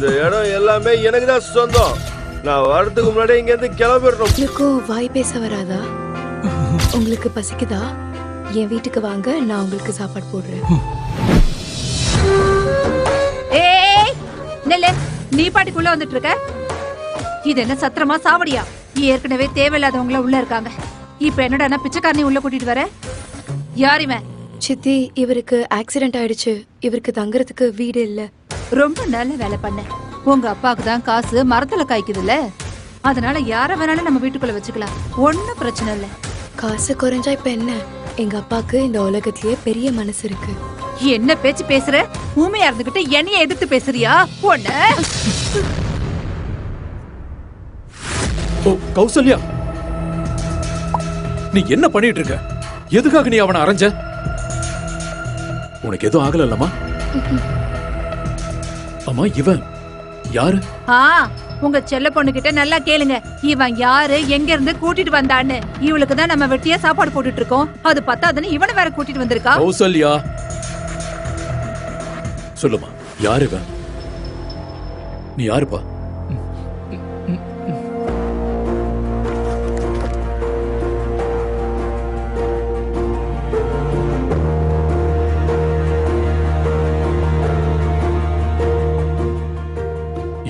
இந்த இடம் எல்லாமே எனக்கு தான் சொந்தம். நான் வரதுக்கு முன்னாடி இங்க இருந்து கிளம்பிடணும். உங்களுக்கும் வாய் பேச வராதா? உங்களுக்கு பசிக்குதா? என் வீட்டுக்கு வாங்க, நான் உங்களுக்கு சாப்பாடு போடுறேன். ஏய் நெல்லே, நீ பாட்டுக்குள்ள வந்துட்டு இருக்க. இது என்ன சத்திரமா சாவடியா? ஏற்கனவே தேவையில்லாதவங்கள உள்ள இருக்காங்க. இப்ப என்னடா பிச்சைக்காரனி உள்ள கூட்டிட்டு வர? யார் இவன்? சித்தி, இவருக்கு ஆக்சிடென்ட் ஆயிடுச்சு. இவருக்கு தங்குறதுக்கு வீடு இல்ல. ரொம்ப நல்ல வேலை பண்ண. உங்க அப்பாவுக்கு தான் காசு மரத்துல காய்க்குதுல்ல, அதனால யார வேணாலும் நம்ம வீட்டுக்குள்ள வச்சுக்கலாம். ஒன்னும் பிரச்சனை இல்ல. காசு குறைஞ்சா இப்ப என்ன? எங்க அப்பாக்கு இந்த உலகத்திலேயே பெரிய மனசு இருக்கு. என்ன பேச்சு பேசுற? ஊமையா இருந்துகிட்டு என்னைய எதிர்த்து பேசுறியா? பொண்ண கௌசல்யா, நீ என்ன பண்ணிட்டு இருக்க? எதுக்காக நீ அவனை அரைஞ்ச? உனக்கு எதுவும் ஆகலல்லமா? அம்மா, இவன் யாரு? உங்க செல்ல பொண்ணு கிட்ட நல்லா கேளுங்க. இவன் யாரு, எங்க இருந்து கூட்டிட்டு வந்தான்னு. இவளுக்கு தான் நம்ம வெட்டியா சாப்பாடு போட்டுட்டு இருக்கோம். அது பத்தாதுன்னு இவனை வேற கூட்டிட்டு வந்திருக்கா. கௌசல்யா, சொல்லுமா, யாரு இவன்? நீ யாருப்பா?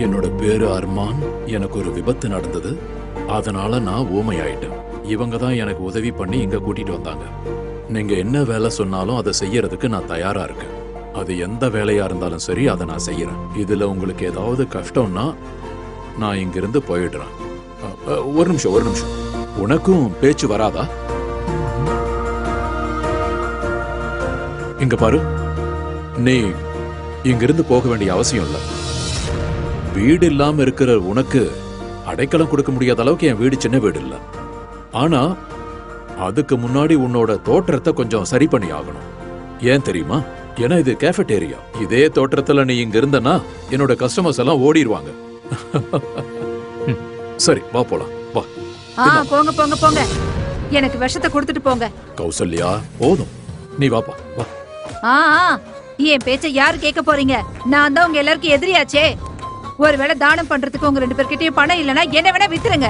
என்னோட பேரு அர்மான். எனக்கு ஒரு விபத்து நடந்தது, அதனால நான் ஊமையாயிட்டேன். இவங்க தான் எனக்கு உதவி பண்ணி இங்க கூட்டிட்டு வந்தாங்க. நீங்க என்ன வேலை சொன்னாலும் அதை செய்யறதுக்கு நான் தயாரா இருக்கேன். அது எந்த வேலையா இருந்தாலும் சரி, அதை நான் செய்யறேன். இதுல உங்களுக்கு ஏதாவது கஷ்டம்னா நான் இங்கிருந்து போயிடுறேன். ஒரு நிமிஷம். உனக்கும் பேச்சு வராதா? இங்க பாரு, நீ இங்கிருந்து போக வேண்டிய அவசியம் இல்லை. வீடு இல்லாம இருக்கிற உனக்கு அடைக்கலம் கொடுக்க முடியாத அளவுக்கு என் வீடு சின்ன வீடு இல்ல. ஆனா அதுக்கு முன்னாடி உன்னோட தோற்றத்தை கொஞ்சம் சரி பண்ணி ஆகணும். ஏன் தெரியுமா? ஏன்னா இது கேஃபெட்டேரியா. இதே தோற்றத்துல நீ இங்க இருந்தனா என்னோட கஸ்டமர்ஸ் எல்லாம் ஓடிடுவாங்க. சரி, வா போலாம், வா. போங்க போங்க போங்க, எனக்கு விஷத்தை கொடுத்துட்டு போங்க. கௌசல்யா, போதும், நீ வாப்பா, வா. என் பேச்ச யாரு கேட்க போறீங்க? நான் தான் உங்க எல்லாருக்கும் எதிரியாச்சே. ஒருவேளை தானம் பண்றதுக்கு உங்க 2 பேர்கிட்டயும் பணம் இல்லைன்னா என்ன வேணா வித்துருங்க.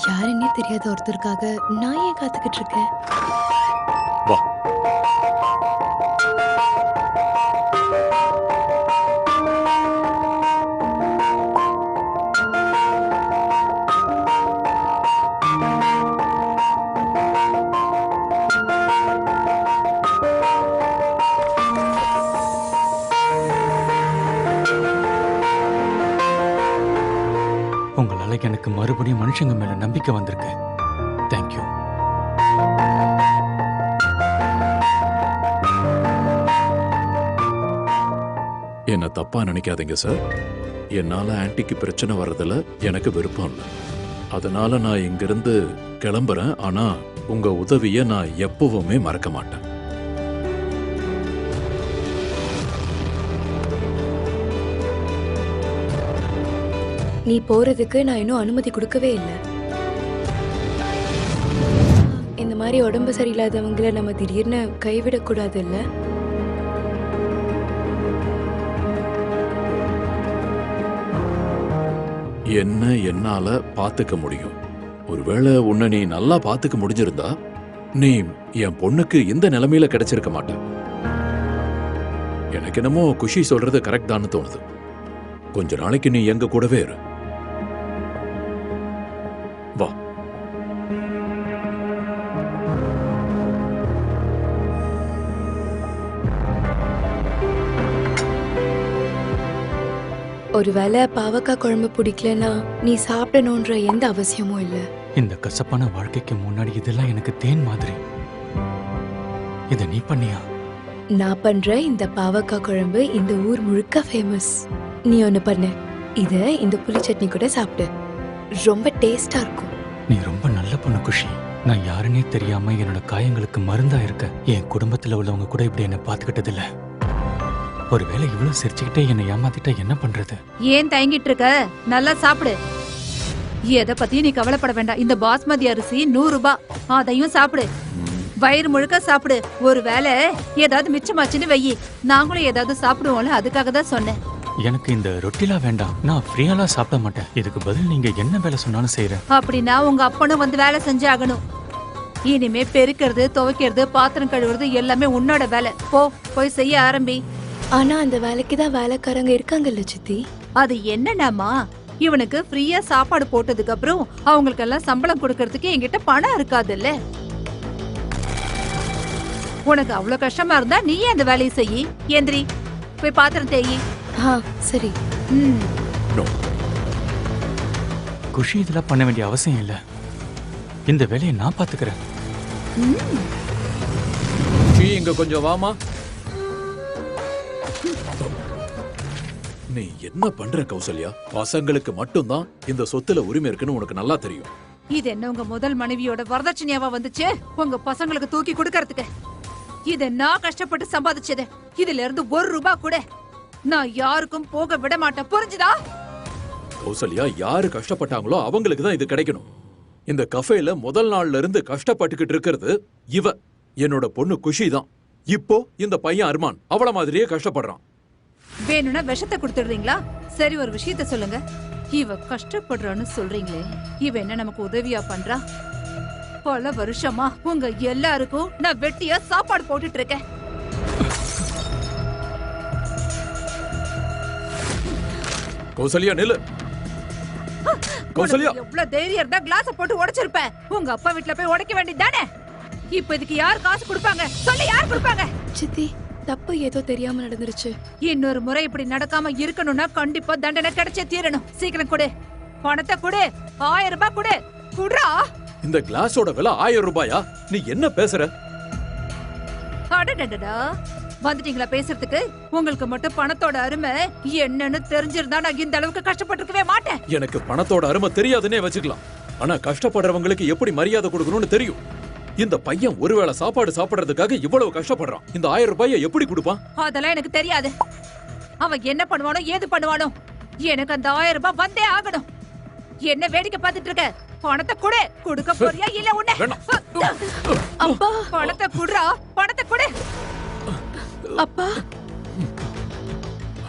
யாருன்னே தெரியாத ஒருத்தருக்காக நான் ஏன் காத்துக்கிட்டு இருக்கேன்? வா. உங்களால எனக்கு மறுபடியும் மனுஷங்க மேல நம்பிக்கை வந்திருக்கு. தேங்க்யூ. என்ன தப்பா நினைக்காதீங்க சார். என்னால ஆன்ட்டிக்கு பிரச்சனை வர்றதுல எனக்கு விருப்பம் இல்லை. அதனால நான் இங்கிருந்து கிளம்புறேன். ஆனா உங்க உதவிய நான் எப்பவுமே மறக்க மாட்டேன். நீ போறதுக்கு நான் இன்னும் அனுமதி கொடுக்கவே இல்லை. இந்த மாதிரி உடம்பு சரியில்லாதவங்களை நம்ம திடீர்னு கைவிடக்கூடாது இல்ல? என்ன என்னால பாத்துக்க முடியும். ஒருவேளை உன்னை நீ நல்லா பாத்துக்க முடிஞ்சிருந்தா நீ என் பொண்ணுக்கு இந்த நிலைமையில கிடைச்சிருக்க மாட்ட. எனக்கு என்னமோ குஷி சொல்றது கரெக்ட் தான்னு தோணுது. கொஞ்ச நாளைக்கு நீ எங்க கூடவே இரு. வா. ஒருவேளை பாவக்காய் குழம்பு பிடிக்கலன்னா நீ சாப்பிடணும்ன்ற எந்த அவசியமும் இல்லை. இந்த கசப்பான வாழ்க்கைக்கு முன்னாடி இதெல்லாம் எனக்கு தேன் மாதிரி. இத நீ பண்ணியா? நான் பண்ற இந்த பாவக்காய் குழம்பு இந்த ஊர் முழுக்க ஃபேமஸ். நீ ஒண்ணு பண்ணு, இத இந்த புளி சட்னி கூட சாப்பிடு. ரொம்ப டேஸ்டா இருக்கும். நீ ரொம்ப நல்ல பொண்ணு குஷி. நான் யாருன்னே தெரியாம என்னோட காயங்களுக்கு மருந்தா இருக்க. என் குடும்பத்துல உள்ளவங்க கூட இப்படி என்ன பாத்துக்கிட்டது இல்ல. ஒருவேளை இவ்வளவு சிரிச்சுக்கிட்டே என்னை ஏமாத்திட்டா என்ன பண்றது? ஏன் தயங்கிட்டு இருக்க? நல்லா சாப்பிடு. எதை பத்தியும் நீ கவலைப்பட வேண்டாம். இந்த பாஸ்மதி அரிசி 100 ரூபாய், அதையும் சாப்பிடு. வயிறு முழுக்க சாப்பிடு. ஒருவேளை ஏதாவது மிச்சமாச்சுன்னு வெயி, நாங்களும் ஏதாவது சாப்பிடுவோம்ல, அதுக்காக தான் சொன்னேன். எனக்கு இந்த ரொட்டிலாம் வேண்டாம். நான் ஃப்ரீயாலாம் சாப்பிட மாட்டேன். இதுக்கு பதில் நீங்க என்ன வேலை சொன்னாலும் செய்யறேன். அப்படின்னா உங்க அப்பனும் வந்து வேலை செஞ்சு ஆகணும். இனிமே பெருக்கிறது, துவைக்கிறது, பாத்திரம் கழுவுறது எல்லாமே உன்னோட வேலை. போய் செய்ய ஆரம்பி. ஆனா அந்த வேலைக்கு தான் வேலைக்காரங்க இருக்காங்கல்ல சித்தி. அது என்னன்னாமா, இவனுக்கு ஃப்ரீயா சாப்பாடு போட்டதுக்கு அப்புறம் அவங்களுக்கெல்லாம் சம்பளம் கொடுக்கறதுக்கு என்கிட்ட பணம் இருக்காதுல்ல. உனக்கு அவ்வளவு கஷ்டமா இருந்தா நீயே அந்த வேலையை செய்யி. எந்திரி, போய் பாத்திரம் தேயி. சரி. No. குஷி இதெல்லாம் பண்ண வேண்டிய அவசியம் இல்ல. இந்த வேலையை நான் பாத்துக்கிறேன். நீ இங்க கொஞ்சம் வாமா. நீ என்ன பண்ற கௌசல்யா? பசங்களுக்கு மட்டும்தான் இந்த சொத்துல உரிமை இருக்குன்னு உனக்கு நல்லா தெரியும். இது என்ன உங்க முதல் மனைவியோட வரதட்சணையாவா வந்துச்சு உங்க பசங்களுக்கு தூக்கி கொடுக்கறதுக்கு? இத நான் கஷ்டப்பட்டு சம்பாதிச்சது. இதுல இருந்து 1 ரூபாய் கூட நான் யாருக்கும் போக விட மாட்டேன், புரிஞ்சுதா? கௌசல்யா, யாரு கஷ்டப்பட்டாங்களோ அவங்களுக்கு தான் இது கிடைக்கணும். இந்த கஃபேல முதல் நாள்ல இருந்து கஷ்டப்பட்டுக்கிட்டு இருக்கிறது இவ, என்னோட பொண்ணு குஷி தான். இப்போ இந்த பையன் அர்மான் அவள மாதிரியே கஷ்டப்படுறான். வேணும்னா விஷத்தை கொடுத்துடுறீங்களா? சரி, ஒரு விஷயத்த சொல்லுங்க. இவ கஷ்டப்படுறான்னு சொல்றீங்களே, இவ என்ன நமக்கு உதவியா பண்றா? பல வருஷமா உங்க எல்லாருக்கும் நான் வெட்டியா சாப்பாடு போட்டுட்டு இருக்கேன். கௌசல்யா நில்லு. கௌசல்யா, எவ்வளவு தைரியம் இருந்தா கிளாஸ போட்டு உடைச்சிருப்பேன். உங்க அப்பா வீட்ல போய் உடைக்க வேண்டியதானே? இப்ப இதுக்கு யார் காசு கொடுப்பாங்க? சொல்லு, யார் கொடுப்பாங்க? சித்தி, தப்பு ஏதோ தெரியாம நடந்துருச்சு. இன்னொரு முறை இப்படி நடக்காம இருக்கணும்னா கண்டிப்பா தண்டனை கிடைச்சே தீரணும். சீக்கிரம் கொடு, பணத்தை கொடு. 1000 ரூபாய் கொடு. குடுறா. இந்த கிளாஸோட விலை 1000 ரூபாயா? நீ என்ன பேசுற? அடடடடா, வந்துட்டீங்களா பேசுறதுக்கு? உங்களுக்கு மட்டும் பணத்தோட அருமை என்னன்னு தெரிஞ்சிருந்தா நான் இந்த அளவுக்கு கஷ்டப்பட்டிருக்கவே மாட்டேன். எனக்கு பணத்தோட அருமை தெரியாதுன்னே வச்சுக்கலாம். ஆனா கஷ்டப்படுறவங்களுக்கு எப்படி மரியாதை கொடுக்கணும்னு தெரியும். இந்த பையன் ஒருவேளை சாப்பாடு சாப்பிடுறதுக்காக இவ்வளவு கஷ்டப்படுறான். இந்த 1000 ரூபாயை எப்படி கொடுப்பான்? அதெல்லாம் எனக்கு தெரியாது. அவன் என்ன பண்ணுவானோ ஏது பண்ணுவானோ, எனக்கு அந்த 1000 ரூபாய் வந்தே ஆகணும். என்ன வேடிக்கை பார்த்துட்டு இருக்க? பணத்தை கொடு. கொடுக்க போறியா இல்ல உன்னை? அப்பா, பணத்தை குடுறா, பணத்தை கொடு. அப்பா.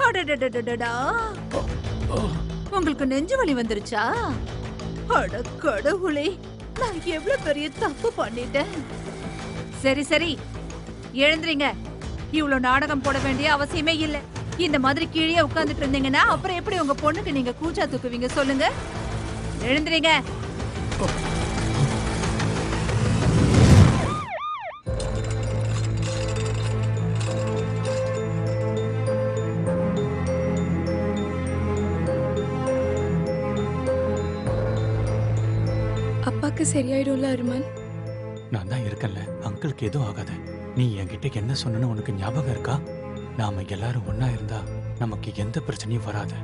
அடடடடடடா, உங்களுக்கு நெஞ்சு வலி வந்துருச்சா? அட கடவுளே, நான் எவ்வளவு பெரிய தப்பு பண்ணிட்டேன். சரி சரி, எழுந்துறீங்க. இவ்வளவு நாடகம் போட வேண்டிய அவசியமே இல்ல. இந்த மாதிரி கீழே உட்கார்ந்துட்டு இருந்தீங்கன்னா அப்புறம் எப்படி உங்க பொண்ணுக்கு நீங்க கூச்சா தூக்குவீங்க சொல்லுங்க? எழுந்துறீங்க. அப்பாக்கு சரியாயிடும்ல அருமன்? நான் தான் இருக்கேன்ல, அங்கிளுக்கு எதுவும் ஆகாது. நீ என்கிட்ட என்ன சொன்னு உனக்கு ஞாபகம் இருக்கா? நாம எல்லாரும் ஒன்னா இருந்தா நமக்கு எந்த பிரச்சனையும் வராது.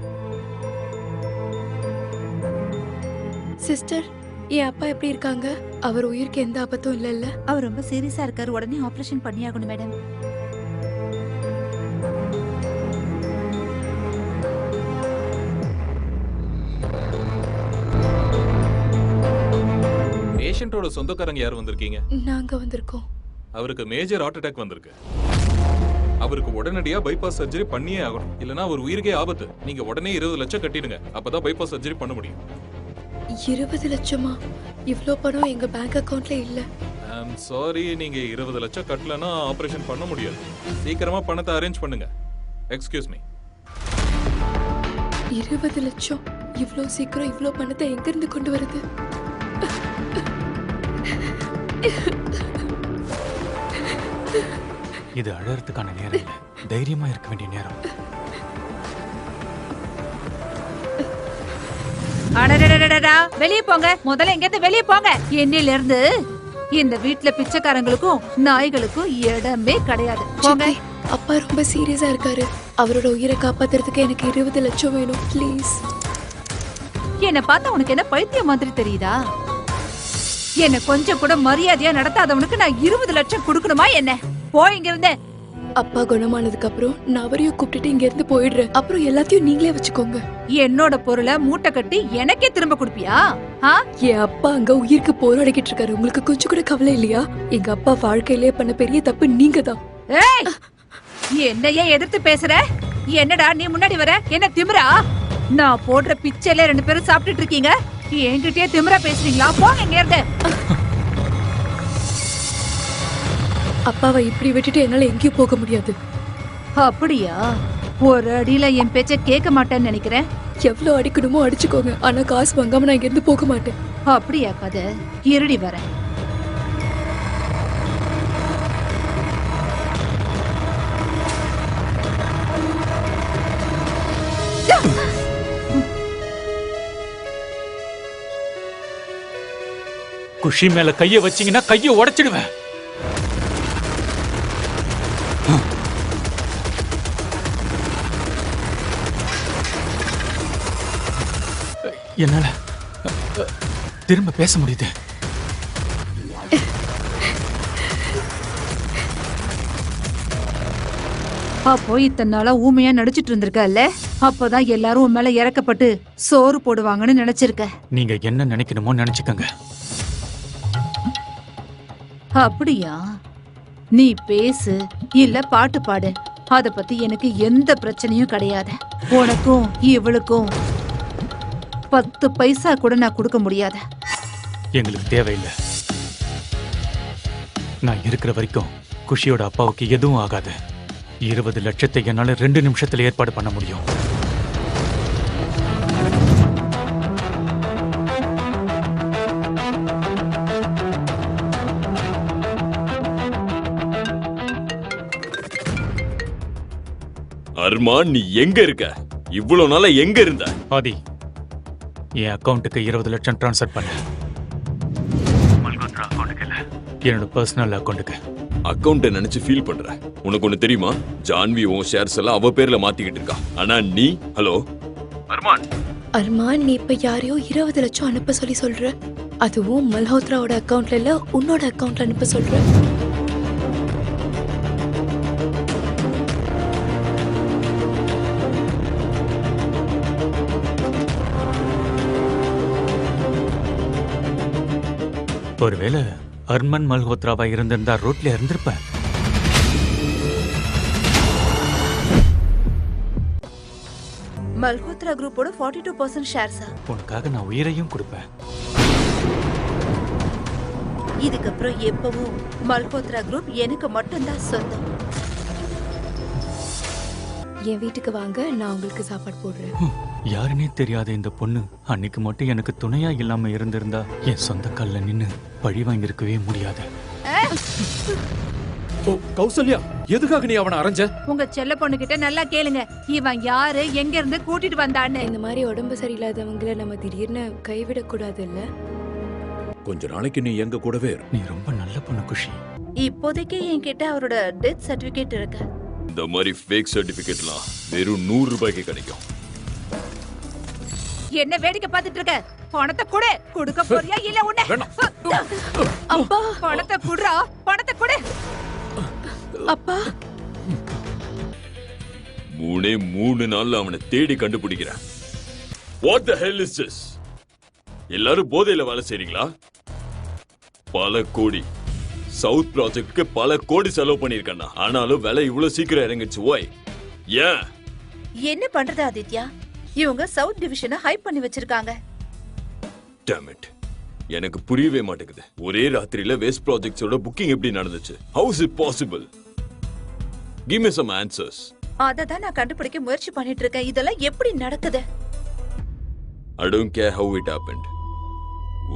சிஸ்டர், என் அப்பா எப்படி இருக்காங்க? அவர் உயிருக்கு எந்த ஆபத்தும் இல்லல்ல? அவர் ரொம்ப சீரியஸா இருக்காரு. உடனே ஆபரேஷன் பண்ணியாகணும் மேடம். பேஷண்டோட சொந்தக்காரங்க யார் வந்திருக்கீங்க? நாங்க வந்திருக்கோம். அவருக்கு மேஜர் ஹார்ட் அட்டாக் வந்திருக்கு. அவருக்கு உடனடியா பைபாஸ் சர்ஜரி பண்ணியே ஆகணும். இல்லனா அவர் உயிருக்கே ஆபத்து. நீங்க உடனே 20 லட்சம் கட்டிடுங்க. அப்பதான் பைபாஸ் சர்ஜரி பண்ண முடியும். 20 லட்சமா? இவ்ளோ பணம் எங்க பேங்க் அக்கவுண்ட்ல இல்ல. ஐம் சாரி, நீங்க 20 லட்சம் கட்டலனா ஆபரேஷன் பண்ண முடியாது. சீக்கிரமா பணத்தை அரேஞ்ச் பண்ணுங்க. Excuse me. 20 லட்சம்? இவ்ளோ சீக்கிரம் இவ்ளோ பணத்தை எங்க இருந்து கொண்டு வருது? இது அழறதுக்கான நேரம் இல்ல, தைரியமா இருக்க வேண்டிய நேரம். அடடடடடா, வெளிய போங்க. முதல்ல எங்க இருந்து வெளிய போங்க. என்னில இருந்து இந்த வீட்ல பிச்சைக்காரங்களுக்கும் நாய்களுக்கும் இடமே கிடையாது. போங்க. சித்தி, அப்பா ரொம்ப சீரியஸா இருக்காரு. அவரோட உயிரை காப்பாத்துறதுக்கு எனக்கு 20 லட்சம் வேணும், ப்ளீஸ். என்ன பார்த்தா உனக்கு என்ன பைத்தியம் மாதிரி தெரியுதா? என்ன கொஞ்சம் கூட மரியாதையா நடத்தாதவனுக்கு நான் 20 லட்சம் கொடுக்கணுமா என்ன? போய் இங்க இருந்து. அப்பா குணமானதுக்கு அப்புறம் நான் அவரையும் கூப்பிட்டுட்டு இங்க இருந்து போயிடுறேன். அப்புறம் எல்லாத்தையும் நீங்களே வச்சுக்கோங்க. என்னோட பொருளை மூட்டை கட்டி எனக்கே திரும்ப கொடுப்பியா? என் அப்பா அங்க உயிருக்கு போராடிக்கிட்டு இருக்காரு. உங்களுக்கு கொஞ்சம் கூட கவலை இல்லையா? எங்க அப்பா வாழ்க்கையிலே பண்ண பெரிய தப்பு நீங்க தான். ஏய், என்னையே எதிர்த்து பேசுற? என்னடா நீ முன்னாடி வர? என்ன திமிரா? நான் போடுற பிச்சையில 2 பேரும் சாப்பிட்டுட்டு இருக்கீங்க, என்கிட்டயே திமிரா பேசுறீங்களா? போங்க இங்க இருந்து. அப்பாவை இப்படி விட்டுட்டு என்னால எங்கேயும் போக முடியாது. அப்படியா? ஒரு அடியில என் பேச்ச கேட்க மாட்டேன்னு நினைக்கிறேன். எவ்வளவு அடிக்கணுமோ அடிச்சுக்கோங்க, ஆனா காசு வாங்காம நான் இங்க இருந்து போக மாட்டேன். அப்படியா கதை? இருடி வர. குஷி மேல கைய வச்சீங்கன்னா கைய உடைச்சிடுவேன். என்னால திரும்ப பேச முடியுது. அப்போ இத்தனை நாளா ஊமையா நடிச்சிட்டு இருந்திருக்கல்ல, அப்பதான் எல்லாரும் உன் மேல இறக்கப்பட்டு சோறு போடுவாங்கன்னு நினைச்சிருக்க. நீங்க என்ன நினைக்கணுமோ நினைச்சுக்கங்க. அப்படியா? நீ பேசு இல்ல பாட்டு பாடு, அத பத்தி எனக்கு எந்த பிரச்சனையும் கிடையாது. உனக்கும் இவளுக்கும் 10 பைசா கூட நான் கொடுக்க முடியாது. எங்களுக்கு தேவையில்லை. நான் இருக்கிற வரைக்கும் குஷியோட அப்பாவுக்கு எதுவும் ஆகாது. 20 லட்சத்தை என்னால 2 நிமிஷத்துல ஏற்பாடு பண்ண முடியும். அர்மான், நீ எங்க இருக்க? இவ்வளவு நாளா எங்க இருந்த? ஆதி, என் அக்கவுண்ட்டுக்கு 20 லட்சம் ட்ரான்ஸ்ஃபர் பண்ண. என்னோட பர்சனல் அக்கவுண்ட்டுக்கு. அக்கவுண்ட நினைச்சு ஃபீல் பண்ற. உனக்கு ஒண்ணு தெரியுமா? ஜான்வி உன் ஷேர்ஸ் எல்லாம் அவ பேர்ல மாத்திக்கிட்டு இருக்கா. ஆனா நீ, ஹலோ அர்மான், அர்மான், நீ இப்ப யாரையோ 20 லட்சம் அனுப்ப சொல்ற. அதுவும் மல்ஹோத்ராவோட அக்கவுண்ட்ல இல்ல, உன்னோட அக்கவுண்ட்ல அனுப்ப சொல்ற. ஒருவேளை அர்மன் மல்ஹோத்ராவா இருந்திருந்தா ரோட்ல இருந்திருப்பேன். மல்ஹோத்ரா குரூப்போட 42% ஷேர்ஸா? உனக்காக நான் உயிரையும் கொடுப்பேன். இதுக்கப்புறம் எப்பவும் மல்ஹோத்ரா குரூப் எனக்கு மட்டும்தான் சொந்தம். என் வீட்டுக்கு வாங்க, நான் உங்களுக்கு சாப்பாடு போடுறேன். யாருன்னே தெரியாத இந்த பொண்ணு அன்னைக்கு மட்டும் எனக்கு துணையா இல்லாம இருந்திருந்தா என் சொந்த கால்ல நின்னு பழி வாங்கியிருக்கவே முடியாது. ஓ கௌசல்யா, எதுக்காக நீ அவனை அரைஞ்ச? உங்க செல்ல பொண்ணு கிட்ட நல்லா கேளுங்க, இவன் யாரு, எங்க இருந்து கூட்டிட்டு வந்தான்னு. இந்த மாதிரி உடம்பு சரியில்லாதவங்கள நம்ம திடீர்னு கைவிடக் கூடாது இல்ல? கொஞ்ச நாளைக்கு நீ எங்க கூடவே இரு. நீ ரொம்ப நல்ல பொண்ணு குஷி. இப்போதைக்கு என்கிட்ட அவரோட டெத் சர்டிபிகேட் இருக்கு. இந்த மாதிரி ஃபேக் சர்டிபிகேட்லாம் வெறும் 100 ரூபாய்க்கு கிடைக்கும். என்ன வேடிக்கை பார்த்துட்டு இருக்க? பணத்தை கொடு. கொடுக்க போறியா இல்ல உன்னை? அப்பா, பணத்தை குடுறா, பணத்தை கொடு. அப்பா, 3 நாள்ல அவனை தேடி கண்டுபிடிக்கிறேன். What the hell is this? எல்லாரும் போதையில வேலை செய்றீங்களா? பல கோடி சவுத் ப்ராஜெக்ட்க்கு பல கோடி செலவு பண்ணிருக்கேன். ஆனாலும் விலை இவ்வளவு சீக்கிரம் இறங்கிச்சு. ஓய், ஏன்? என்ன பண்றது ஆதித்யா? இவங்க சவுத் டிவிஷனை ஹைப் பண்ணி வச்சிருக்காங்க. Damn it. எனக்கு புரியவே மாட்டேங்குது. ஒரே ராத்திரியில வேஸ்ட் ப்ராஜெக்ட்ஸோட புக்கிங் எப்படி நடந்துச்சு? How is it possible? Give me some answers. அததான் நான் கண்டுபிடிக்க முயற்சி பண்ணிட்டு இருக்கேன். இதெல்லாம் எப்படி நடக்குது? I don't care how it happened.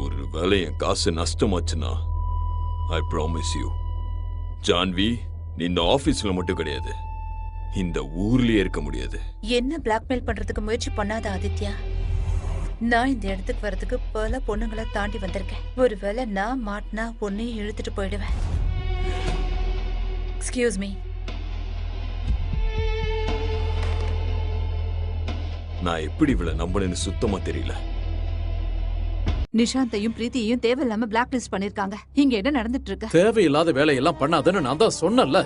ஒரு வேளை என் காசு நஷ்டமாச்சுன்னா I promise you, ஜான்வி, நீ இந்த ஆபீஸ்ல மட்டும் கிடையாது, இந்த ஊர்லயே இருக்க முடியாது. என்ன பிளாக்மெயில் பண்றதுக்கு முயற்சி பண்ணாத ஆதித்யா. நான் இந்த இடத்துக்கு வரதுக்கு பல பொண்ணுங்களை தாண்டி வந்திருக்கேன். ஒருவேளை நான் மாட்டினா பொண்ணையும் இழுத்துட்டு போயிடுவேன். Excuse me. நான் எப்படி இவளை நம்பணும்னு சுத்தமா தெரியல. நிஷாந்தையும் பிரீத்தியையும் தேவையில்லாம பிளாக் லிஸ்ட் பண்ணிருக்காங்க. இங்க என்ன நடந்துட்டு இருக்கு? தேவையில்லாத வேலையெல்லாம் பண்ணாதன்னு நான் தான் சொன்னேன்ல.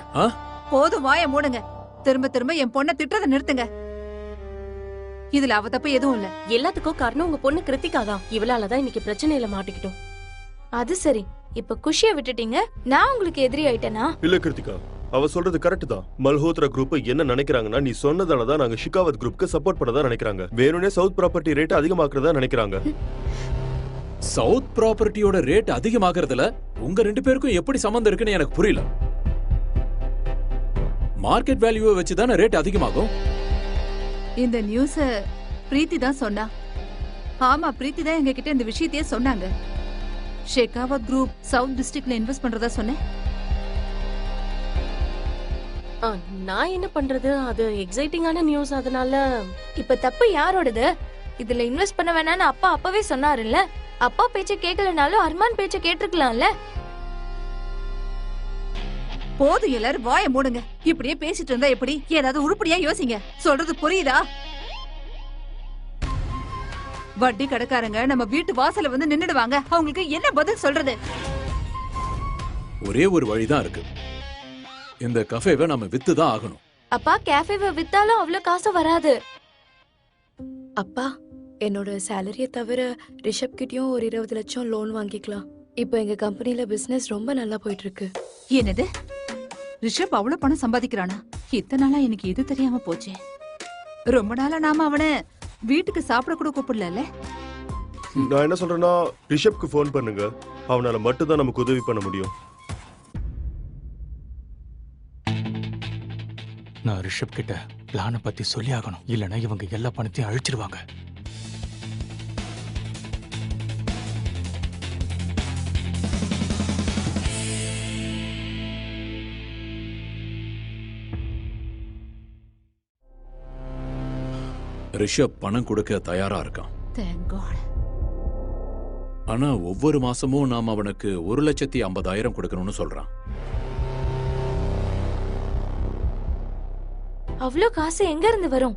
போதும், வாய மூடுங்க. திரும்ப திரும்ப என் பொண்ணை திட்டதை நிறுத்துங்க. இதுல அவ தப்பு எதுவும் இல்ல. எல்லாத்துக்கும் காரணம் உங்க பொண்ணு கிருத்திகா தான். இவளாலதான் இன்னைக்கு பிரச்சனையில மாட்டிக்கிட்டோம். அது சரி. இப்ப குஷிய விட்டுட்டீங்க, நான் உங்களுக்கு எதிரி ஆயிட்டேனா? இல்ல கிருத்திகா, அவ சொல்றது கரெக்ட் தான். மல்ஹோத்ரா குரூப் என்ன நினைக்கிறாங்கன்னா, நீ சொன்னதால தான் நாங்க ஷிகாவத் குரூப்க்கு சப்போர்ட் பண்ணதா நினைக்கிறாங்க. வேணும்னே சவுத் ப்ராப்பர்ட்டி ரேட் அதிகமாக்குறதா நினைக்கிறாங்க. சவுத் ப்ராப்பர்ட்டியோட ரேட் அதிகமாகறதுல உங்க 2 பேருக்கும் எப்படி சம்பந்தம் இருக்குன்னு எனக்கு புரியல. மார்க்கெட் வேல்யூவை வச்சு தானே ரேட் அதிகமாகும். இந்த நியூஸ பிரீத்தி தான் சொன்னா. ஆமா, பிரீத்தி தான் எங்க கிட்ட இந்த விஷயத்தையே சொன்னாங்க. ஷெகாவத் குரூப் சவுத் டிஸ்ட்ரிக்ட்ல இன்வெஸ்ட் பண்றதா சொன்னேன். நான் என்ன பண்றது, அது எக்ஸைட்டிங்கான நியூஸ். அதனால இப்ப தப்பு யாரோடது? இதுல இன்வெஸ்ட் பண்ண வேணாம்னு அப்பா அப்பவே சொன்னாருல்ல. அப்பா பேச்ச கேட்கலனாலும் அர்மான் பேச்ச கேட்டிருக்கலாம்ல. போதும், எல்லாரும் வாயை மூடுங்க. இப்படியே பேசிட்டு இருந்தா எப்படி? ஏதாவது உருப்படியா யோசிங்க. சொல்றது புரியுதா? வட்டி கடைக்காரங்க நம்ம வீட்டு வாசல்ல வந்து நின்னுடுவாங்க. அவங்களுக்கு என்ன பதில் சொல்றது? ஒரே ஒரு வழிதான் இருக்கு. இந்த கஃபேவை நம்ம வித்து தான் ஆகணும். அப்பா, கேஃபேவை வித்தாலும் அவ்வளவு காசு வராது. அப்பா, என்னோட சேலரிய தவிர ரிஷப் கிட்டயும் ஒரு 20 லட்சம் லோன் வாங்கிக்கலாம். இப்போ எங்க கம்பெனில பிசினஸ் ரொம்ப நல்லா போயிட்டு இருக்கு. என்னது, ரிஷப் அவ்வளவு பணம் சம்பாதிக்கிறானா? இத்தனை நாளா எனக்கு இது தெரியாம போச்சே. ரொம்ப நாளா நாம அவனை வீட்டுக்கு சாப்பிட கூட கூப்பிடல. நான் என்ன சொல்றேன்னா, ரிஷப்க்கு ஃபோன் பண்ணுங்க. அவனால மட்டும் தான் நமக்கு உதவி பண்ண முடியும். நான் ரிஷப் கிட்ட பிளானை பத்தி சொல்லி ஆகணும். இல்லைன்னா இவங்க எல்லா பணத்தையும் அழிச்சிருவாங்க. ரிஷப் பணம் கொடுக்க தயாரா இருக்கான். Thank God. ஆனா ஒவ்வொரு மாசமும் நாம அவனுக்கு 1,50,000 கொடுக்கணும்னு சொல்றான். அவ்வளவு காசு எங்க இருந்து வரும்?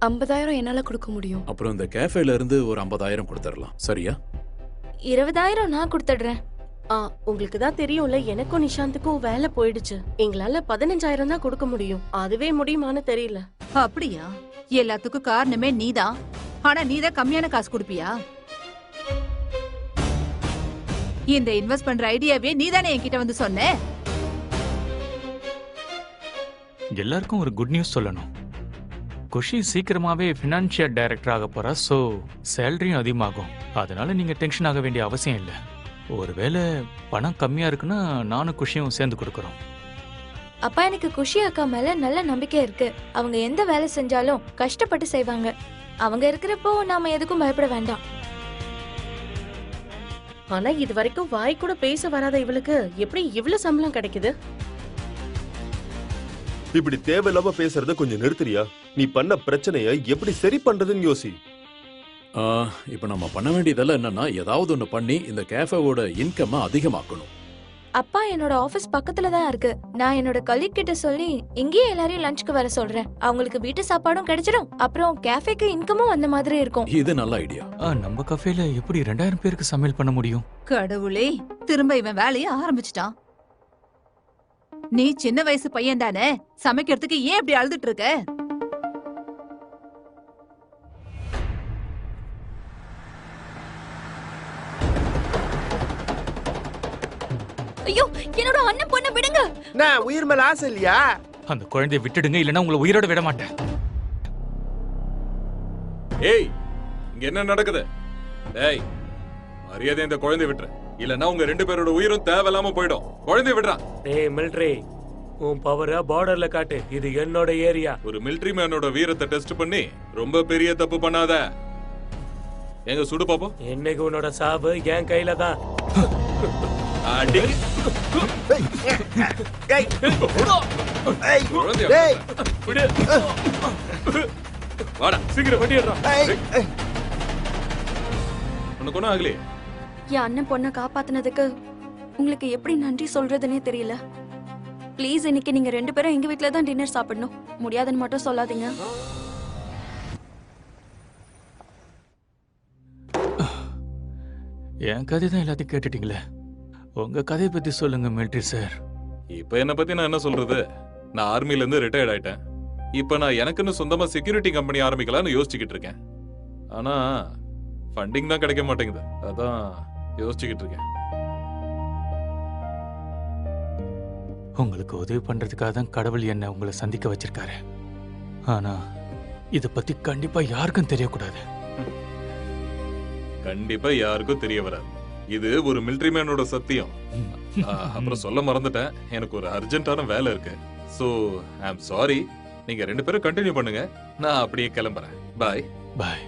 50,000 என்னால கொடுக்க முடியும். அப்புறம் இந்த கேஃபேல இருந்து ஒரு 50,000 கொடுத்துடலாம். சரியா? 20,000 நான் கொடுத்துடுறேன். உங்களுக்கு தான் தெரியும்ல, எனக்கும் நிஷாந்துக்கும் வேலை போயிடுச்சு. எங்களால 15,000 தான் கொடுக்க முடியும். அதுவே முடியுமான்னு தெரியல. அப்படியா? எல்லாத்துக்கும் காரணமே நீதான். ஆனா நீதான் கம்மியான காசு கொடுப்பியா? இந்த இன்வெஸ்ட் பண்ற ஐடியாவே நீதானே என்கிட்ட வந்து சொன்ன. எல்லாருக்கும் ஒரு குட் நியூஸ் சொல்லணும். குஷி சீக்கிரமாவே ஃபினான்ஷியல் டைரக்டர் ஆக போறா. சோ சேலரியும் அதிகமாகும். அதனால நீங்க டென்ஷன் ஆக வேண்டிய அவசியம் இல்லை. ஒருவேளை பணம் கம்மியா இருக்குன்னா நானும் குஷியும் சேர்ந்து கொடுக்கறோம். அப்பா, எனக்கு குஷி அக்கா மேல நல்ல நம்பிக்கை இருக்கு. அவங்க எந்த வேலை செஞ்சாலும் கஷ்டப்பட்டு செய்வாங்க. அவங்க இருக்கிறப்போ நாம எதுக்கும் பயப்பட வேண்டாம். ஆனா இது வரைக்கும் வாய் கூட பேச வராத இவளுக்கு எப்படி இவ்வளவு சம்பளம் கிடைக்குது? இப்படி தேவையில்லாம பேசுறத கொஞ்சம் நிறுத்துறியா? நீ பண்ண பிரச்சனைய எப்படி சரி பண்றதுன்னு யோசி. இப்ப நம்ம பண்ண வேண்டியதெல்லாம் என்னன்னா, ஏதாவது ஒண்ணு பண்ணி இந்த கேஃபேவோட இன்கம் அதிகமாக்கணும். அப்பா, என்னோட ஆபீஸ் பக்கத்துல தான் இருக்கு. நான் என்னோட கலீக் கிட்ட சொல்லி இங்கேயே எல்லாரையும் லஞ்சுக்கு வர சொல்றேன். அவங்களுக்கு வீட்டு சாப்பாடும் கிடைச்சிடும். அப்புறம் கேஃபேக்கு இன்கமும் அந்த மாதிரி இருக்கும். இது நல்ல ஐடியா. நம்ம கஃபேல எப்படி 2000 பேருக்கு சமையல் பண்ண முடியும்? கடவுளே, திரும்ப இவன் வேலையை ஆரம்பிச்சிட்டான். நீ சின்ன வயசு பையன் தானே, சமைக்கிறதுக்கு ஏன் இப்படி அழுதுட்டு இருக்க? ஐயோ, என்னோட அண்ணன் பொண்ணை விடுங்க. நான் உயிர் மேல ஆசை இல்லையா? அந்த குழந்தையை விட்டுடுங்க, இல்லைன்னா உங்களை உயிரோட விட மாட்டேன். ஏய், இங்க என்ன நடக்குது? ஏய், மரியாதை இந்த குழந்தை விட்டுரு. இல்லன்னா உங்க 2 பேரோட உயிரும் தேவையில்லாம போயிடும். குழந்தை விடுறான். டேய் மிலிட்டரி, உன் பவரை பார்டர்ல காட்டு. இது என்னோட ஏரியா. ஒரு மிலிட்டரி மேனோட வீரத்தை டெஸ்ட் பண்ணி ரொம்ப பெரிய தப்பு பண்ணாத. எங்க சுடு பாப்போம். என்னைக்கு உன்னோட சாவு என் கையில தான். அடி. வாடா, சீக்கிரம் வண்டிடுறா. உனக்கு ஒன்னும் ஆகலையே? என் அண்ணன் பொண்ணை காப்பாத்தினதுக்கு உங்களுக்கு எப்படி நன்றி சொல்றதுன்னே தெரியல. ப்ளீஸ், இன்னைக்கு நீங்க 2 பேரும் எங்க வீட்ல தான் டின்னர் சாப்பிடணும். முடியாதுன்னு மட்டும் சொல்லாதீங்க. என் கதை தான் எல்லாத்தையும் கேட்டுட்டீங்களே. உங்க கதையை பத்தி சொல்லுங்க மிலிட்டரி சார். இப்ப என்ன பத்தி நான் என்ன சொல்றது? நான் ஆர்மில இருந்து ரிட்டையர்ட் ஆயிட்டேன். இப்ப நான் எனக்குன்னு சொந்தமா செக்யூரிட்டி கம்பெனி ஆரம்பிக்கலாம்னு யோசிச்சுக்கிட்டு இருக்கேன். ஆனா ஃபண்டிங் தான் கிடைக்க மாட்டேங்குது. அதான் யோசிச்சுக்கிட்டு இருக்கேன். உங்களுக்கு உதவி பண்றதுக்காக தான் கடவுள் என்ன உங்களை சந்திக்க வச்சிருக்காரு. ஆனா இத பத்தி கண்டிப்பா யாருக்கும் தெரியக்கூடாது. கண்டிப்பா யாருக்கும் தெரிய வராது. இது ஒரு மிலிட்டரி மேனோட சத்தியம். அப்புறம் சொல்ல மறந்துட்டேன், எனக்கு ஒரு அர்ஜென்ட்டான வேலை இருக்கு. So I am sorry. நீங்க 2 பேரும் கண்டினியூ பண்ணுங்க, நான் அப்படியே கிளம்புறேன். பாய். பாய்.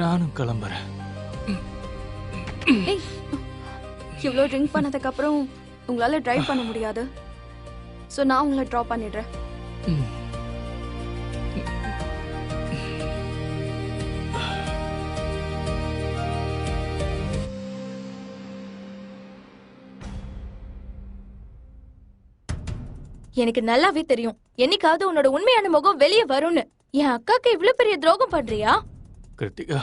நானும் கிளம்புறேன். இவ்வளோ ட்ரிங்க் பண்ணதுக்கு அப்புறம் உங்களால டிரைவ் பண்ண முடியாது. ஸோ நான் உங்களை ட்ராப் பண்ணிடுறேன். எனக்கு நல்லாவே தெரியும் என்னைக்காவது உன்னோட உண்மையான முகம் வெளியே வரும்னு. என் அக்காக்கு இவ்ளோ பெரிய துரோகம் பண்றியா? கிருத்திகா,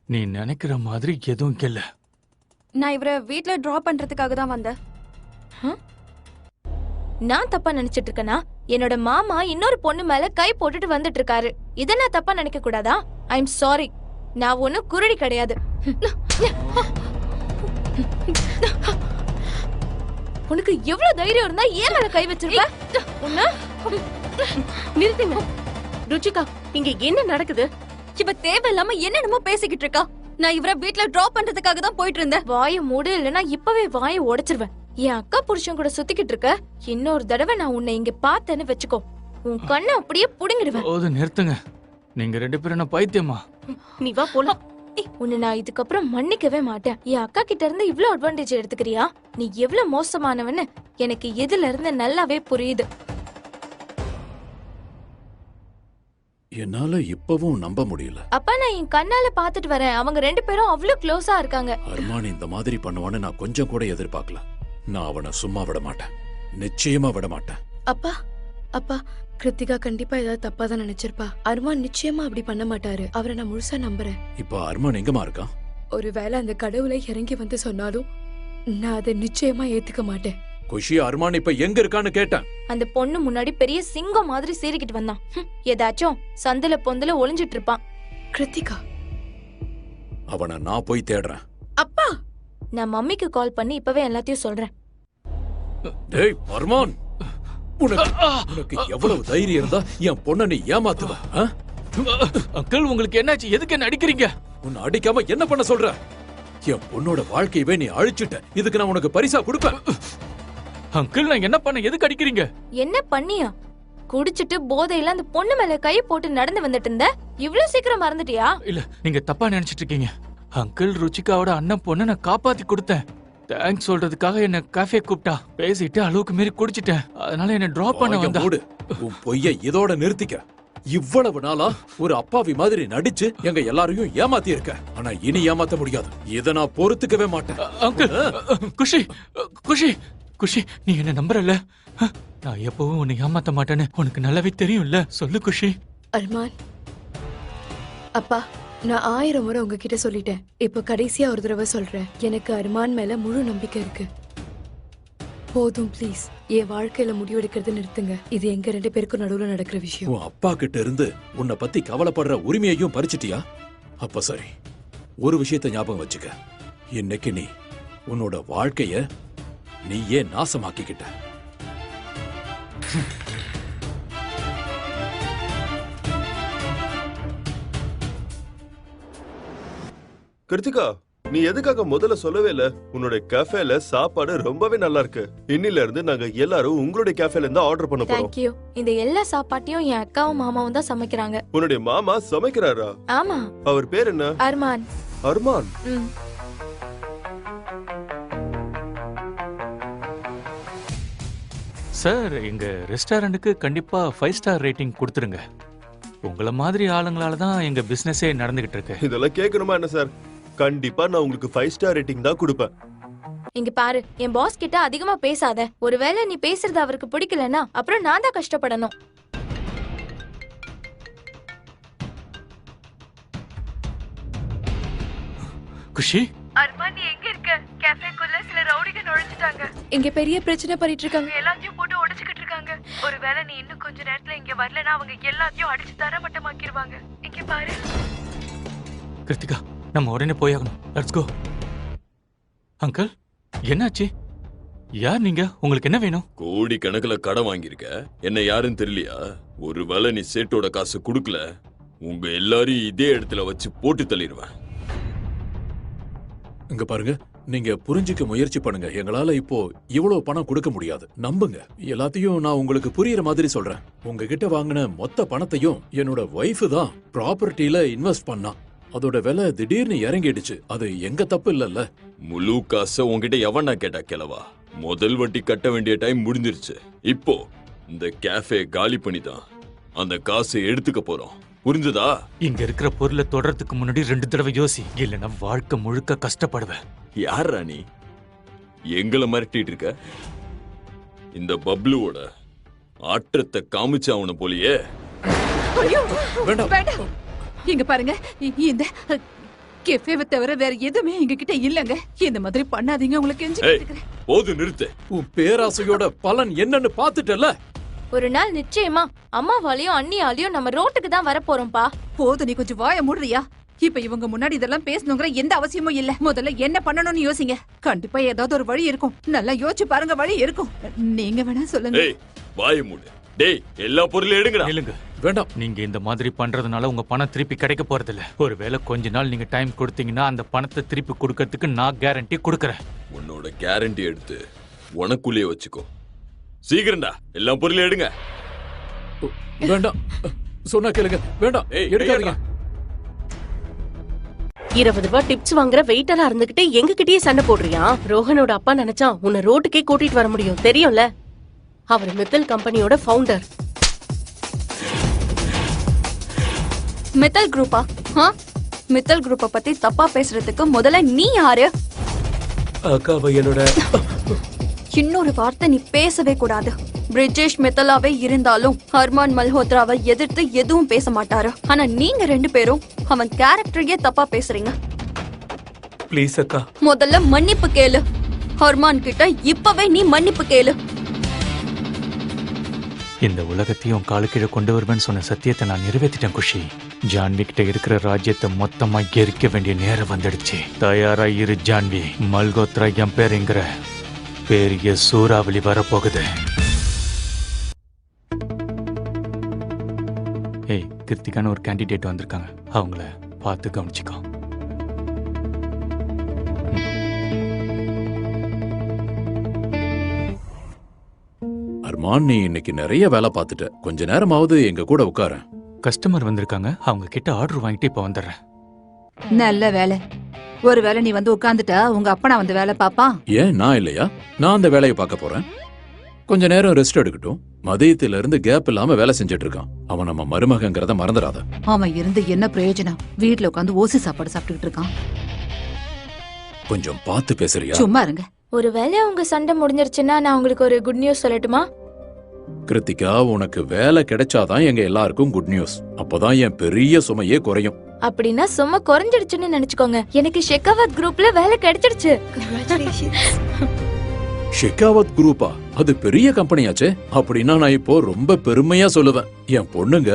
நீ நினைக்கிற மாதிரி எதுவும் இல்ல. நான் இவரை வீட்ல டிராப் பண்றதுக்காக தான் வந்தேன். நான் தப்பா நினைச்சிட்டு இருக்கேனா? என்னோட மாமா இன்னொரு பொண்ணு மேல கை போட்டுட்டு வந்துட்டு இருக்காரு. இத நான் தப்பா நினைக்க கூடாதா? I am sorry. நான் ஒன்னும் குருடி கிடையாது. உனக்கு எவ்வளவு தைரியம் இருந்தா ஏன் மேல கை வச்சிருக்க? உன்ன நிறுத்துங்க. ருச்சிகா, இங்க என்ன நடக்குது? இவ தேவையில்லாம என்னென்னமோ பேசிக்கிட்டு இருக்கா. நான் இவரை வீட்ல டிராப் பண்றதுக்காக தான் போயிட்டு இருந்தேன். வாயை மூடு, இல்லைன்னா இப்பவே வாயை உடைச்சிருவேன். என் அக்கா புருஷன் கூட சுத்திக்கிட்டு இருக்க. இன்னொரு தடவை நான் உன்னை இங்க பார்த்தேன்னு வச்சுக்கோ, உன் கண்ணை அப்படியே புடுங்கிடுவேன். போது நிறுத்துங்க. நீங்க 2 பேரும் என்ன பைத்தியமா? நீ வா போலாம். உன்னை நான் இதுக்கப்புறம் மன்னிக்கவே மாட்டேன். என் அக்கா கிட்ட இருந்து இவ்ளோ அட்வான்டேஜ் எடுத்துக்கிறியா? நீ எவ்வளவு மோசமானவன்னு எனக்கு இதுல இருந்து நல்லாவே புரியுது. என்னால இப்பவும் நம்ப முடியல. அப்பா, நான் என் கண்ணால பாத்துட்டு வரேன். அவங்க 2 பேரும் அவ்வளவு க்ளோஸா இருக்காங்க. அர்மான் இந்த மாதிரி பண்ணுவான்னு நான் கொஞ்சம் கூட எதிர்பார்க்கல. நான் அவனை சும்மா விட மாட்டேன், நிச்சயமா விட மாட்டேன். அப்பா, அப்பா, கிருத்திகா கண்டிப்பா ஏதாவது தப்பா தான் நினைச்சிருப்பா. அர்மான் நிச்சயமா அப்படி பண்ண மாட்டாரு. அவரை நான் முழுசா நம்புறேன். இப்ப அர்மான் எங்கமா இருக்கான்? ஒருவேளை அந்த கடவுளை இறங்கி வந்து சொன்னாலும் நான் அதை நிச்சயமா ஏத்துக்க மாட்டேன். குஷி, அர்மான் இப்ப எங்க இருக்கான்னு கேட்டேன். அந்த பொண்ணு முன்னாடி பெரிய சிங்கம் மாதிரி சீறிக்கிட்டு வந்தான். ஏதாச்சும் சந்துல பொந்துல ஒளிஞ்சிட்டு இருப்பான். கிருத்திகா, அவனை நான் போய் தேடுறேன். அப்பா, நான் மம்மிக்கு கால் பண்ணி இப்பவே எல்லாத்தையும் சொல்றேன். டேய் அர்மான், உனக்கு எவ்வளவு தைரியம் இருந்தா என் பொண்ணை நீ ஏமாத்துவ? அங்கிள், உங்களுக்கு என்னாச்சு? எதுக்கு என்ன அடிக்கிறீங்க? உன்னை அடிக்காம என்ன பண்ண சொல்ற? என் பொண்ணோட வாழ்க்கையவே நீ அழிச்சிட்ட. இதுக்கு நான் உனக்கு பரிசா கொடுப்பேன். அங்கிள், நான் என்ன பண்ண? எதுக்கு அடிக்கிறீங்க? என்ன பண்ணியா? குடிச்சிட்டு போதையில அந்த பொண்ணு மேல கை போட்டு நடந்து வந்துட்டு இருந்த. இவ்வளவு சீக்கிரம் மறந்துட்டியா? இல்ல, நீங்க தப்பா நினைச்சிட்டு இருக்கீங்க. அங்கிள், ருச்சிகாவோட அண்ணன் பொண்ணை நான் காப்பாத்தி கொடுத்தேன். தேங்க்ஸ் சொல்றதுக்காக என்ன காஃபே கூப்பிட்டா. பேசிட்டு அளவுக்கு மீறி குடிச்சிட்டேன். அதனால என்ன டிராப் பண்ண வந்தா. உன் பொய்ய இதோட நிறுத்திக்க. இவ்வளவு நாளா ஒரு அப்பாவி மாதிரி நடிச்சு எங்க எல்லாரையும் ஏமாத்தி இருக்க. ஆனா இனி ஏமாத்த முடியாது. இத நான் பொறுத்துக்கவே மாட்டேன். அங்கிள், குஷி, குஷி, குஷி, நீ என்ன நம்புறல? நான் எப்பவும் உன்னை ஏமாத்த மாட்டேன்னு உனக்கு நல்லாவே தெரியும்ல. சொல்லு குஷி. அர்மான், அப்பா, நான் 1000 முறை உங்ககிட்ட சொல்லிட்டேன். இப்ப கடைசியா ஒரு தடவை சொல்றேன். எனக்கு அர்மான் மேல முழு நம்பிக்கை இருக்கு. போதும், ப்ளீஸ். என் வாழ்க்கையில முடிவெடுக்கிறது நிறுத்துங்க. இது எங்க 2 பேருக்கும் நடுவுல நடக்கிற விஷயம். உன் அப்பா கிட்ட இருந்து உன்னை பத்தி கவலைப்படுற உரிமையையும் பறிச்சிட்டியா? அப்ப சரி, ஒரு விஷயத்தை ஞாபகம் வச்சுக்க. இன்னைக்கு நீ உன்னோட வாழ்க்கைய நீயே நாசமாக்கிக்கிட்ட. கிருத்திகா, நீ எதுக்காக முதல்ல சொல்லவே இல்ல? உன்னோட கேஃபேல சாப்பாடு ரொம்பவே நல்லா இருக்கு. இன்னில இருந்து நாங்க எல்லாரும் உங்களுடைய கேஃபேல இருந்து ஆர்டர் பண்ண போறோம். Thank you. இந்த எல்லா சாப்பாட்டையும் என் அக்காவும் மாமாவும் தான் சமைக்கிறாங்க. உன்னுடைய மாமா சமைக்கிறாரா? ஆமா. அவர் பேர் என்ன? அர்மான். அர்மான். சார், எங்க ரெஸ்டாரண்ட்டுக்கு கண்டிப்பா 5 ஸ்டார் ரேட்டிங் கொடுத்துருங்க. உங்களை மாதிரி ஆளுங்களால தான் எங்க பிசினஸே நடந்துகிட்டு இருக்கு. இதெல்லாம் கேட்கணுமா என்ன சார்? கண்டிப்பா நான் உங்களுக்கு 5 ஸ்டார் ரேட்டிங் தான் கொடுப்பேன். இங்க பாரு, என் பாஸ் கிட்ட அதிகமா பேசாத. ஒருவேளை நீ பேசுறது அவருக்கு பிடிக்கலனா அப்புறம் நான் தான் கஷ்டப்படணும். குஷி, அர்மான், நீ எங்க இருக்க? கேஃபேக்குள்ள சில ரவுடிங்க நுழைஞ்சிட்டாங்க. இங்க பெரிய பிரச்சனை பண்ணிட்டு இருக்காங்க. எல்லாத்தையும் போட்டு உடைச்சுக்கிட்டு இருக்காங்க. ஒருவேளை நீ இன்னும் கொஞ்ச நேரத்துல இங்க வரலனா அவங்க எல்லாத்தையும் அடிச்சு தரமட்டமாக்கிடுவாங்க. இங்க பாரு. கிருத்திகா, நம்ம உடனே போயாகணும். Let's go. அங்கிள், என்னாச்சு? யார் நீங்க? உங்களுக்கு என்ன வேணும்? கோடி கணக்குல கடன் வாங்கியிருக்க, என்ன யாருன்னு தெரியலையா? ஒருவேளை நீ சேட்டோட காசு கொடுக்கல, உங்க எல்லாரையும் இதே இடத்துல வச்சு போட்டு தள்ளிடுவேன். இங்க பாருங்க, நீங்க புரிஞ்சுக்க முயற்சி பண்ணுங்க. எங்களால இப்போ இவ்வளவு பணம் கொடுக்க முடியாது, நம்புங்க. எல்லாத்தையும் நான் உங்களுக்கு புரியுற மாதிரி சொல்றேன். உங்ககிட்ட வாங்கின மொத்த பணத்தையும் என்னோட ஒய்ஃப் தான் ப்ராப்பர்ட்டில இன்வெஸ்ட் பண்ணா. அதோட விலை திடீர்னு இறங்கிடுச்சு. அது எங்க தப்பு இல்லல்ல. முழு காசை உங்ககிட்ட எவனா கேட்டா கிளவா? முதல் வட்டி கட்ட வேண்டிய டைம் முடிஞ்சிருச்சு. இப்போ இந்த கேஃபே காலி பண்ணி தான் அந்த காசை எடுத்துக்க போறோம். புரிஞ்சுதா? இங்க இருக்கிற பொருளை தொடறதுக்கு முன்னாடி 2 தடவை யோசி, இல்லைன்னா வாழ்க்கை முழுக்க கஷ்டப்படுவேன். யார் ராணி எங்களை மிரட்டிட்டு இருக்க? இந்த பப்ளுவோட ஆற்றத்தை காமிச்சு அவனை போலியே. வேண்டாம். வேண்டாம். இங்க பாருங்க, இந்த கெஃபேவை தவிர வேற எதுவுமே எங்க கிட்ட இல்லங்க. இந்த மாதிரி பண்ணாதீங்க, உங்களுக்கு கெஞ்சி ஏய், கேட்டுக்கிறேன். போது நிறுத்து. உன் பேராசையோட பலன் என்னன்னு பாத்துட்டல. ஒரு நாள் நிச்சயமா அம்மாவாலையும் அண்ணியாலையும் நம்ம ரோட்டுக்கு தான் வர போறோம்ப்பா. போதும், நீ கொஞ்சம் வாய மூடுறியா? இப்ப இவங்க முன்னாடி இதெல்லாம் பேசணுங்கிற எந்த அவசியமும் இல்ல. முதல்ல என்ன பண்ணணும்னு யோசிங்க. கண்டிப்பா ஏதாவது ஒரு வழி இருக்கும். நல்லா யோசிச்சு பாருங்க, வழி இருக்கும். நீங்க வேணா சொல்லுங்க. ஏய், வாயை மூடு. டேய், எல்லா பொருளையும் எடுங்கடா. இல்லைங்க, வேண்டாம். நீங்க இந்த மாதிரி பண்றதுனால உங்க பணம் திருப்பி கிடைக்க போறதில்ல. ஒருவேளை கொஞ்ச நாள் நீங்க டைம் கொடுத்தீங்கன்னா அந்த பணத்தை திருப்பி கொடுக்கறதுக்கு நான் கேரண்டி கொடுக்கறேன். உன்னோட கேரண்டி எடுத்து உனக்குள்ளே வச்சுக்கோ. சீக்கிரம்டா, எல்லா பொருளையும் எடுங்க. வேண்டாம், சொன்னா கேளுங்க. வேண்டாம், ஏய், எடுக்காதீங்க. 20 ரூபாய் டிப்ஸ் வாங்குற வெயிட்டரா இருந்துகிட்டு எங்க கிட்டயே சண்டை போடுறியா? ரோஹனோட அப்பா நினைச்சா உன்னை ரோட்டுக்கே கூட்டிட்டு வர முடியும், தெரியும்ல? அவர் மித்தல் கம்பெனியோட ஃபவுண்டர். மித்தல் குரூப்பா? மித்தல் குரூப்பை பத்தி தப்பா பேசுறதுக்கு முதல்ல நீ யாரு? அக்காவை என்னோட இன்னொரு வார்த்தை நீ பேசவே கூடாது. பிரிஜேஷ் மித்தலாவே இருந்தாலும் ஹர்மான் மல்ஹோத்ராவை எதிர்த்து எதுவும் பேச மாட்டாரு. ஆனா நீங்க 2 பேரும் அவன் கேரக்டரையே தப்பா பேசுறீங்க. ப்ளீஸ் அக்கா. முதல்ல மன்னிப்பு கேளு. ஹர்மான் கிட்ட இப்பவே நீ மன்னிப்பு கேளு. இந்த உலகத்தையும் காலுக்கீழ கொண்டு வருவேன்னு சொன்ன சத்தியத்தை நான் நிறைவேற்றிட்டேன் குஷி. ஜான்வி கிட்ட இருக்கிற ராஜ்யத்தை மொத்தமா எரிக்க வேண்டிய நேரம் வந்துடுச்சு. தயாரா இரு ஜான்வி. மல்கோத்ரா எம்பேருங்கிற பெரிய சூறாவளி வரப்போகுது. ஏய், கிருத்திகான ஒரு கேண்டிடேட் வந்திருக்காங்க. அவங்கள பார்த்து கவனிச்சுக்கோ. அர்மான், நீ இன்னைக்கு நிறைய வேலை பார்த்துட்ட. கொஞ்ச நேரமாவது எங்க கூட உட்கார. கஸ்டமர் வந்திருக்காங்க, அவங்க கிட்ட ஆர்டர் வாங்கிட்டு இப்ப வந்துடுறேன். நல்ல வேலை. ஒருவேளை நீ வந்து உட்கார்ந்துட்டா உங்க அப்பனா வந்து வேலை பாப்பான். ஏன் நான் இல்லையா? நான் அந்த வேலையை பார்க்க போறேன். கொஞ்ச நேரம் ரெஸ்ட் எடுக்கட்டும். மதியத்துல இருந்து கேப் இல்லாம வேலை செஞ்சுட்டு இருக்கான். அவன் நம்ம மருமகங்கிறத மறந்துடாத. அவன் இருந்து என்ன பிரயோஜனம்? வீட்டுல உட்காந்து ஓசி சாப்பாடு சாப்பிட்டுக்கிட்டு இருக்கான். கொஞ்சம் பார்த்து பேசுறியா? சும்மா இருங்க. ஒருவேளை உங்க சண்டை முடிஞ்சிருச்சுன்னா நான் உங்களுக்கு ஒரு குட் நியூஸ் சொல்லட்டுமா? கிருத்திகா, உனக்கு வேலை கிடைச்சாதான் எங்க எல்லாருக்கும் குட் நியூஸ். அப்பதான் என் பெரிய சுமையே குறையும். அப்படின்னா சும்மா குறைஞ்சிடுச்சுன்னு நினைச்சுக்கோங்க. எனக்கு ஷெகாவத் குரூப்ல வேலை கிடைச்சிடுச்சு. ஷெகாவத் குரூப்பா? அது பெரிய கம்பெனியாச்சே. அப்படின்னா நான் இப்போ ரொம்ப பெருமையா சொல்லுவேன். என் பொண்ணுங்க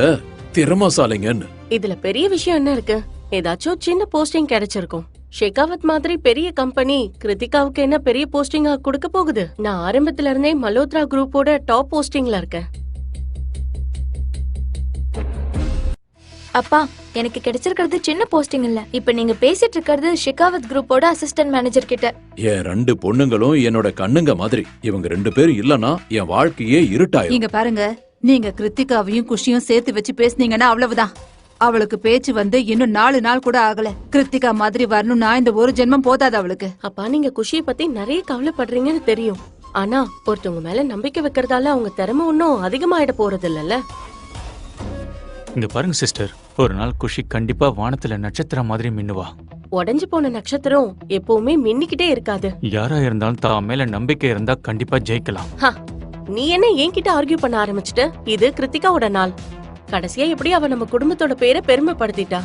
திறமசாலிங்கன்னு. இதுல பெரிய விஷயம் என்ன இருக்கு? ஏதாச்சும் சின்ன போஸ்டிங் கிடைச்சிருக்கும். ஷெகாவத் மாதிரி பெரிய கம்பெனி கிருத்திகாவுக்கு என்ன பெரிய போஸ்டிங்கா கொடுக்க போகுது? நான் ஆரம்பத்துல இருந்தே மல்ஹோத்ரா குரூப்போட டாப் போஸ்டிங்ல இருக்கேன். அப்பா, எனக்கு கிடைச்சிருக்கிறது சின்ன போஸ்டிங் இல்ல. இப்ப நீங்க பேசிட்டு இருக்கிறது ஷெகாவத் குரூப்போட அசிஸ்டன்ட் மேனேஜர் கிட்ட. என் 2 பொண்ணுங்களும் என்னோட கண்ணுங்க மாதிரி. இவங்க 2 பேரும் இல்லனா என் வாழ்க்கையே இருட்டாயும். இங்க பாருங்க, நீங்க கிருத்திகாவையும் குஷியும் சேர்த்து வச்சு பேசுனீங்கன்னா அவ்வளவுதான். அவளுக்கு பேச்சு வந்து இன்னும் 4 நாள் கூட ஆகல. கிருத்திகா மாதிரி வரணும்னா இந்த ஒரு ஜென்மம் போதாது அவளுக்கு. அப்பா, நீங்க குஷியை பத்தி நிறைய கவலைப்படுறீங்கன்னு தெரியும். ஆனா ஒருத்தவங்க மேல நம்பிக்கை வைக்கிறதால அவங்க திறமை ஒன்னும் அதிகமாயிட போறது இல்லல்ல. இங்க பாருங்க சிஸ்டர், ஒரு நாள் குஷி கண்டிப்பா வானத்துல நட்சத்திரம் மாதிரி மின்னுவா. உடைஞ்சு போன நட்சத்திரம் எப்பவுமே மின்னிக்கிட்டே இருக்காது. யாரா இருந்தாலும் தான் மேல நம்பிக்கை இருந்தா கண்டிப்பா ஜெயிக்கலாம். நீ என்ன என்கிட்ட ஆர்கியூ பண்ண ஆரம்பிச்சிட்ட? இது கிருத்திகாவோட நாள். கடைசியா எப்படி அவ நம்ம குடும்பத்தோட பேரை பெருமைப்படுத்திட்டா.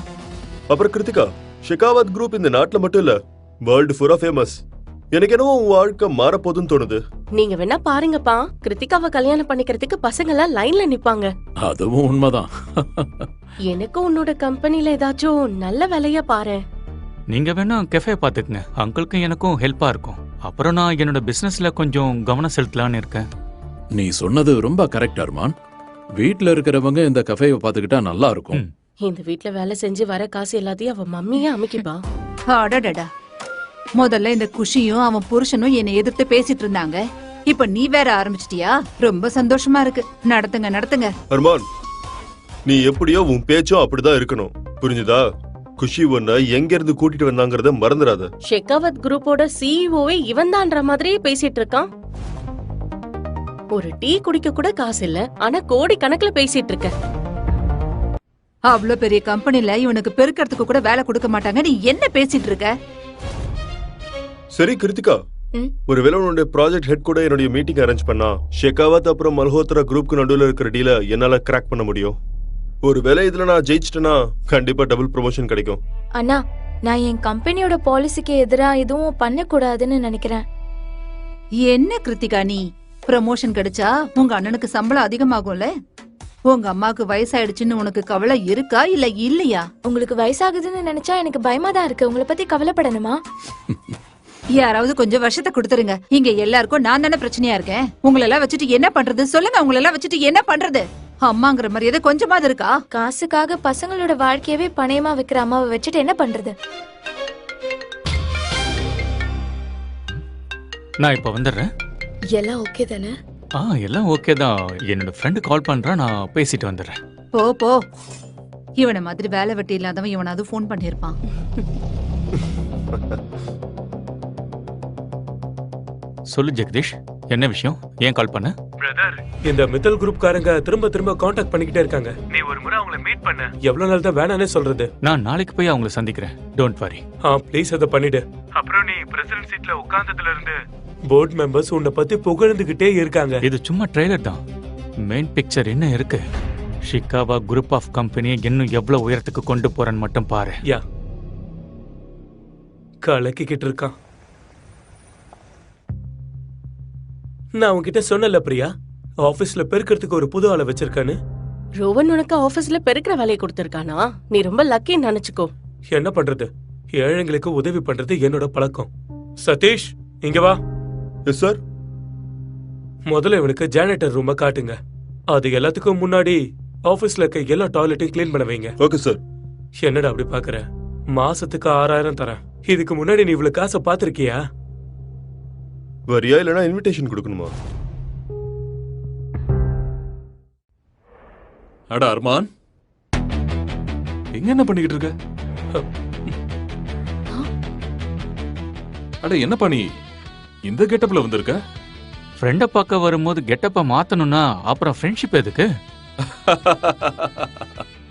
அப்புறம் கிருத்திகா, ஷெகாவத் குரூப் இந்த நாட்டுல மட்டும் இல்ல, வேர்ல்டு ஃபுல்லா ஃபேமஸ். எனக்கு என்னவோ உன் வாழ்க்கை மாறப்போதுன்னு தோணுது. நீங்க வேணா பாருங்கப்பா, கிருத்திகாவை கல்யாணம் பண்ணிக்கிறதுக்கு பசங்க எல்லாம் லைன்ல நிப்பாங்க. அதுவும் உண்மைதான். எனக்கு உன்னோட கம்பெனில ஏதாச்சும் நல்ல வேலையா பாரு. நீங்க வேணா கெஃபே பாத்துக்குங்க. அங்கிளுக்கும் எனக்கும் ஹெல்ப்பா இருக்கும். அப்புறம் நான் என்னோட பிசினஸ்ல கொஞ்சம் கவனம் செலுத்தலான்னு இருக்கேன். நீ சொன்னது ரொம்ப கரெக்ட் அர்மான். வீட்ல இருக்கிறவங்க இந்த கஃபேவை பாத்துக்கிட்டா நல்லா இருக்கும். இந்த வீட்ல வேலை செஞ்சு வர காசு எல்லாத்தையும் அவ மம்மியே அமைக்கிப்பா. அடடடா, முதல்ல இந்த குஷியும் அவன் புருஷனும் என்னை எதிர்த்து பேசிட்டு இருந்தாங்க. இப்ப நீ வேற ஆரம்பிச்சிட்டியா? ரொம்ப சந்தோஷமா இருக்கு. நடத்துங்க நடத்துங்க. அர்மான், நீ எப்படியோ உன் பேச்சும் அப்படிதான் இருக்கணும், புரிஞ்சுதா? குஷி ஒன்ன எங்க இருந்து கூட்டிட்டு வந்தாங்கறத மறந்துடாத. ஷெகாவத் குரூப்போட சிஇஓவே இவன் தான்ற மாதிரியே பேசிட்டு இருக்கான். ஒரு டீ குடிக்க கூட காசு இல்ல, ஆனா கோடி கணக்குல பேசிட்டு இருக்க. அவ்வளவு பெரிய கம்பெனில இவனுக்கு பெருக்கிறதுக்கு கூட வேலை கொடுக்க மாட்டாங்க. நீ என்ன பேசிட்டு இருக்க? சரி கிருத்திகா, ஒருவேளை உன்னுடைய ப்ராஜெக்ட் ஹெட் கூட என்னுடைய மீட்டிங் அரேஞ்ச் பண்ணா ஷெகாவத் அப்புறம் மல்ஹோத்ரா குரூப்க்கு நடுவுல இருக்கிற டீல என்னால கிராக் பண்ண முடியும். ஒருவேளை இதுல நான் ஜெயிச்சிட்டேன்னா கண்டிப்பா டபுள் ப்ரமோஷன் கிடைக்கும். அண்ணா, நான் என் கம்பெனியோட பாலிசிக்கு எதிரா எதுவும் பண்ணக்கூடாதுன்னு நினைக்கிறேன். என்ன கிருத்திகா, நீ ப்ரமோஷன் கிடைச்சா உங்க அண்ணனுக்கு சம்பளம் அதிகமாகும்ல? உங்க அம்மாக்கு வயசாயிடுச்சுன்னு உனக்கு கவலை இருக்கா இல்ல இல்லையா? உங்களுக்கு வயசாகுதுன்னு நினைச்சா எனக்கு பயமா தான் இருக்கு. உங்களை பத்தி கவலைப்படணுமா? யாராவது கொஞ்சம் வருஷத்தை கொடுத்துருங்க. இங்க எல்லாருக்கும் நான் தானே பிரச்சனையா இருக்கேன். உங்களை எல்லாம் வச்சுட்டு என்ன பண்றது சொல்லுங்க? உங்களை எல்லாம் வச்சுட்டு என்ன பண்றது? அம்மாங்கிற மரியாதை கொஞ்சமாவது இருக்கா? காசுக்காக பசங்களோட வாழ்க்கையவே பணயமா வைக்கிற அம்மாவை வச்சுட்டு என்ன பண்றது? நான் இப்ப வந்துடுறேன். எல்லாம் ஓகே தானே? எல்லாம் ஓகே தான். என்னோட ஃப்ரெண்டு கால் பண்றா, நான் பேசிட்டு வந்துடுறேன். போ போ. இவனை மாதிரி வேலை வெட்டி இல்லாதவன் இவனாவது போன் பண்ணிருப்பான். சொல்லு ஜெகதீஷ், என்ன விஷயம்? ஏன் கால் பண்ண? பிரதர், இந்த மித்தல் குரூப்காரங்க திரும்ப திரும்ப காண்டாக்ட் பண்ணிக்கிட்டே இருக்காங்க. நீ ஒரு முறை அவங்கள மீட் பண்ண. எவ்வளவு நாள் தான் வேணானே சொல்றது? நான் நாளைக்கு போய் அவங்கள சந்திக்கிறேன். Don't worry. ப்ளீஸ் அதை பண்ணிடு. அப்புறம் நீ பிரசிடென்ட் சீட்ல உட்கார்ந்ததுல இருந்து போர்ட் மெம்பர்ஸ் உன்னை பத்தி புகழ்ந்துகிட்டே இருக்காங்க. இது சும்மா ட்ரெய்லர் தான். மெயின் பிக்சர் என்ன இருக்கு? ஷிகாவா குரூப் ஆஃப் கம்பெனியை இன்னும் எவ்வளவு உயரத்துக்கு கொண்டு போறேன்னு மட்டும் பாரு. யா, கலக்கிக்கிட்டு இருக்கான். நான் உன்கிட்ட சொன்னல பிரியா, ஆபீஸ்ல பெருக்கிறதுக்கு ஒரு புது ஆளை வச்சிருக்கான்னு. ரோவன் உனக்கு ஆபீஸ்ல பெருக்கிற வேலையை கொடுத்திருக்கானா? நீ ரொம்ப லக்கின்னு நினைச்சுக்கோ. என்ன பண்றது, ஏழைங்களுக்கு உதவி பண்றது என்னோட பழக்கம். சதீஷ், இங்க வா. Yes sir. முதல்ல இவனுக்கு ஜானிட்டர் ரூமை காட்டுங்க. அது எல்லாத்துக்கும் முன்னாடி ஆபீஸ்ல இருக்க எல்லா டாய்லெட்டையும் கிளீன் பண்ண வைங்க. Okay sir. என்னடா அப்படி பாக்குற? மாசத்துக்கு 6000 தரேன். இதுக்கு முன்னாடி நீ இவ்வளவு காசை பாத்திருக்கியா? வரியா இல்லனா இன்விடேஷன் கொடுக்கணுமா? அட அர்மான், எங்க என்ன பண்ணிக்கிட்டு இருக்க? அட என்ன பண்ணி இந்த கெட்டப்ல வந்திருக்க? ஃப்ரெண்ட பார்க்க வரும்போது கெட்டப்ப மாத்தணும்னா அப்புறம் ஃப்ரெண்ட்ஷிப் எதுக்கு?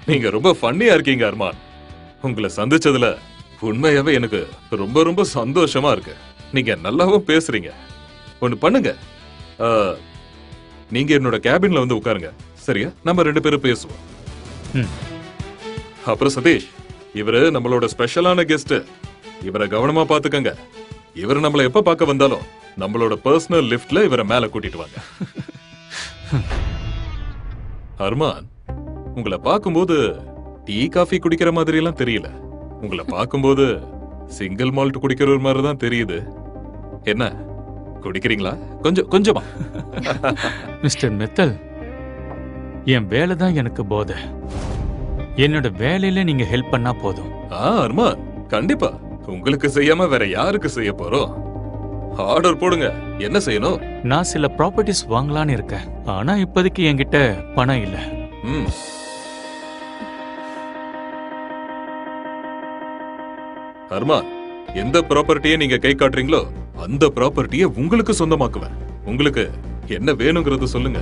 நீங்க ரொம்ப ஃபன்னியா இருக்கீங்க அர்மான். உங்களை சந்திச்சதுல உண்மையாவே எனக்கு ரொம்ப ரொம்ப சந்தோஷமா இருக்கு. நீங்க நல்லாவும் பேசுறீங்க. ஒண்ணு பண்ணுங்க, நீங்க என்னோட கேபின்ல வந்து உட்காருங்க, சரியா? நம்ம 2 பேரும் பேசுவோம். அப்புறம் சதீஷ், இவரு நம்மளோட ஸ்பெஷலான கெஸ்ட். இவரை கவனமா பாத்துக்கங்க. இவர் நம்மள எப்ப பார்க்க வந்தாலும் நம்மளோட பர்சனல் லிஃப்ட்ல இவரை மேல கூட்டிட்டு வாங்க. அர்மான், உங்களை பார்க்கும்போது டீ காஃபி குடிக்கிற மாதிரி எல்லாம் தெரியல. உங்களை பார்க்கும்போது சிங்கிள் மால்ட் குடிக்கிற மாதிரி தான் தெரியுது. என்ன குடிக்கிறீங்களா? கொஞ்சமா. மிஸ்டர் மித்தல், என் வேலை தான் எனக்கு போதை. என்னோட வேலையில நீங்க ஹெல்ப் பண்ணா போதும். அர்மான், கண்டிப்பா. உங்களுக்கு செய்யாம வேற யாருக்கு செய்ய போறோம்? ஆர்டர் போடுங்க. என்ன செய்யணும்? நான் சில ப்ராப்பர்ட்டிஸ் வாங்கலான்னு இருக்கேன். ஆனா இப்போதைக்கு என்கிட்ட பணம் இல்ல. அர்மான், எந்த ப்ராப்பர்ட்டியை நீங்க கை காட்டுறீங்களோ அந்த ப்ராப்பர்ட்டியை உங்களுக்கு சொந்தமாக்குவேன். உங்களுக்கு என்ன வேணுங்கிறது சொல்லுங்க.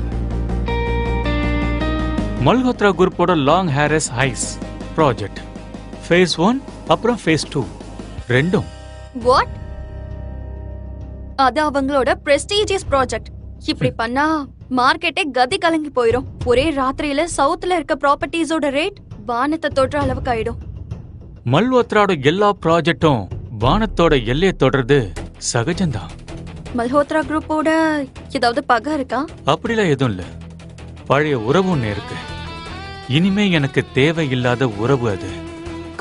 மல்ஹோத்ரா குரூப்போட லாங் ஹேரஸ் ஹைஸ் ப்ராஜெக்ட் ஃபேஸ் 1 அப்புறம் ஃபேஸ் 2 ரெண்டும். வாட்? அது அவங்களோட பிரஸ்டீஜியஸ் ப்ராஜெக்ட். இப்படி பண்ணா மார்க்கெட்டே கதி கலங்கி போயிடும். ஒரே ராத்திரியில சவுத்ல இருக்க ப்ராப்பர்ட்டிஸோட ரேட் வானத்தை தொடுற அளவுக்கு ஆயிடும். மல்ஹோத்ராவோட எல்லா ப்ராஜெக்டும் வானத்தோட எல்லையை தொடர்றது சகஜம்தான். மல்ஹோத்ரா குரூப்போட ஏதாவது பகை இருக்கா? அப்படிலாம் எதுவும் இல்ல. பழைய உறவு ஒண்ணு இருக்கு. இனிமே எனக்கு தேவையில்லாத உறவு அது.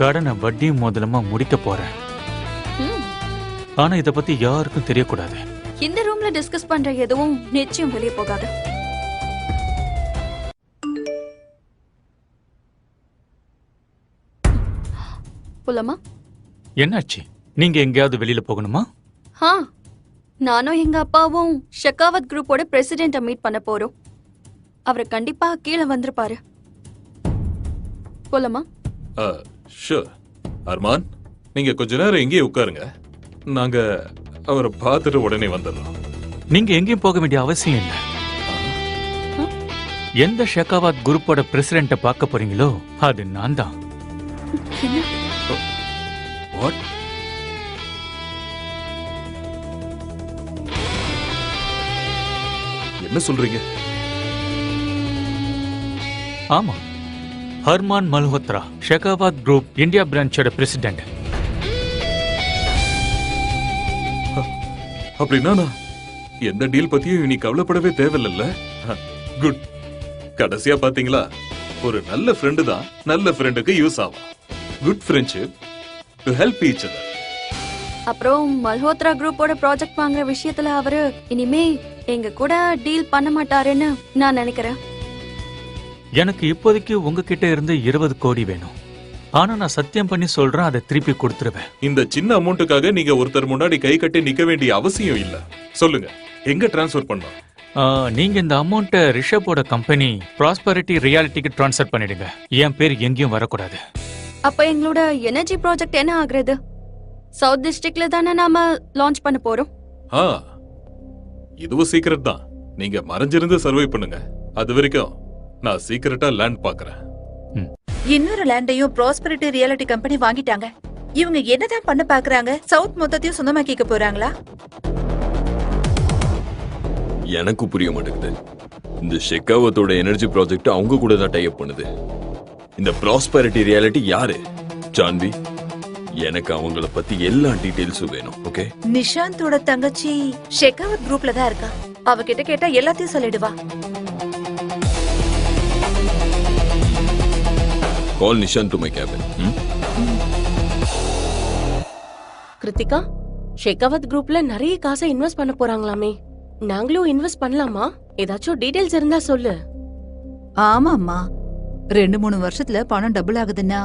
கடனை வட்டி முதலமா முடிக்க போறேன். ஆனா இத பத்தி யாருக்கும் தெரியக்கூடாது. இந்த ரூம்ல டிஸ்கஸ் பண்ற எதுவும் நிச்சயம் வெளியே போகாது. போலாமா? என்னாச்சு? நீங்க எங்கேயாவது வெளியில போகணுமா? நானும் எங்க அப்பாவும் ஷெகாவத் குரூப்போட பிரசிடென்ட்ட மீட் பண்ண போறோம். அவரை கண்டிப்பா கீழே வந்திருப்பாரு. போலாமா? ஷூர். அர்மான், நீங்க கொஞ்ச நேரம் எங்கேயே உட்காருங்க. நாங்க அவரை பார்த்துட்டு உடனே வந்துடுறோம். நீங்க எங்கேயும் போக வேண்டிய அவசியம் இல்லை. எந்த ஷெகாவத் குரூப்போட பிரசிடென்ட்ட பார்க்க போறீங்களோ அது நான் தான். வாட்? என்ன சொல்றீங்க? ஆமா, ஹர்மான் மல்ஹோத்ரா, ஷெகாவத் குரூப் இந்தியா பிரான்ச்சோட பிரசிடென்ட். அப்படின்னா நான் எந்த டீல் பத்தியும் இனி கவலைப்படவே தேவையில்ல. குட். கடைசியா பாத்தீங்களா, ஒரு நல்ல ஃப்ரெண்டு தான் நல்ல ஃப்ரெண்டுக்கு யூஸ் ஆகும். Good friendship to help each other. அப்புறம் மல்ஹோத்ரா குரூப்போட ப்ராஜெக்ட் வாங்குற விஷயத்துல அவரு இனிமே எங்க கூட டீல் பண்ண மாட்டாருன்னு நான் நினைக்கிறேன். எனக்கு இப்போதைக்கு உங்ககிட்ட இருந்து 20 கோடி வேணும். ஆனா நான் சத்தியம் பண்ணி சொல்றேன், அதை திருப்பி கொடுத்துருவேன். இந்த சின்ன அமௌண்ட்டுக்காக நீங்க ஒருத்தர் முன்னாடி கை கட்டி நிக்க வேண்டிய அவசியம் இல்ல. சொல்லுங்க, எங்க டிரான்ஸ்ஃபர் பண்ணலாம்? நீங்க இந்த அமௌண்ட்டை ரிஷப்போட கம்பெனி ப்ராஸ்பரிட்டி ரியாலிட்டிக்கு டிரான்ஸ்ஃபர் பண்ணிடுங்க. என் பேர் எங்கேயும் வரக்கூடாது. அப்ப எங்களோட எனர்ஜி ப்ராஜெக்ட் என்ன ஆகுறது? சவுத் டிஸ்ட்ரிக்ட்ல தானே நாம லான்ச் பண்ண போறோம். இதுவும் சீக்கிரட் தான். நீங்க மறைஞ்சிருந்து சர்வை பண்ணுங்க. அது வரைக்கும் நான் சீக்கிரட்டா லேண்ட் பாக்குறேன். இன்னொரு லேண்டையும் ப்ராஸ்பரிட்டி ரியாலிட்டி கம்பெனி வாங்கிட்டாங்க. இவங்க என்னதான் பண்ண பாக்குறாங்க? சவுத் மொத்தத்தையும் சொந்தமாக்கிக்க போறாங்களா? எனக்கு புரிய மாட்டேங்குது. இந்த ஷெகாவத்தோட எனர்ஜி ப்ராஜெக்ட் அவங்க கூட தான் டை அப் பண்ணுது. இந்த ப்ராஸ்பரிட்டி ரியாலிட்டி யாரு? ஜான்வி, எனக்கு அவங்கள பத்தி எல்லா டீடைல்ஸும் வேணும். ஓகே? நிஷாந்தோட தங்கச்சி ஷெகாவத் குரூப்ல தான் இருக்கா. அவகிட்ட கேட்டா எல்லாத்தையும் சொல்லிடுவா. Call Nishant to my cabin. Krithika, Shekhawat குரூப்ல நிறைய காசை இன்வெஸ்ட் பண்ண போறாங்களாமே. நாங்களும் இன்வெஸ்ட் பண்ணலாமா? ஏதாச்சும் டீடைல்ஸ் இருந்தா சொல்லு. ஆமாம்மா, 2-3 வருஷத்துல பணம் டபுள் ஆகுதுன்னா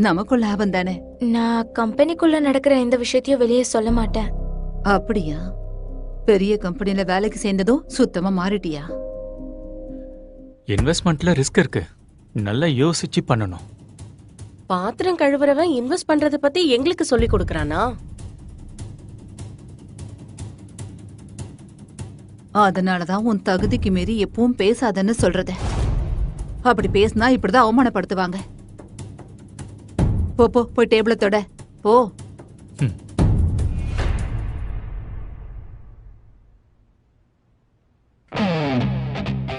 நமக்கும் லாபம் தானே. நான் கம்பெனிக்குள்ள நடக்கிற எந்த விஷயத்தையும் வெளியே சொல்ல மாட்டேன். அப்படியா? பெரிய கம்பெனில வேலைக்கு சேர்ந்ததும் சுத்தமா மாறிட்டியா? இன்வெஸ்ட்மெண்ட்ல ரிஸ்க் இருக்கு, நல்லா யோசிச்சு பண்ணணும். பாத்திரம் கழுவுறவன் இன்வெஸ்ட் பண்றத பத்தி எங்களுக்கு சொல்லி கொடுக்கறானா? அதனாலதான் உன் தகுதிக்கு மீறி எப்பவும் பேசாதன்னு சொல்றது. அப்படி பேசினா இப்படிதான் அவமானப்படுத்துவாங்க. போ போ, போய் டேபிள தொட போ.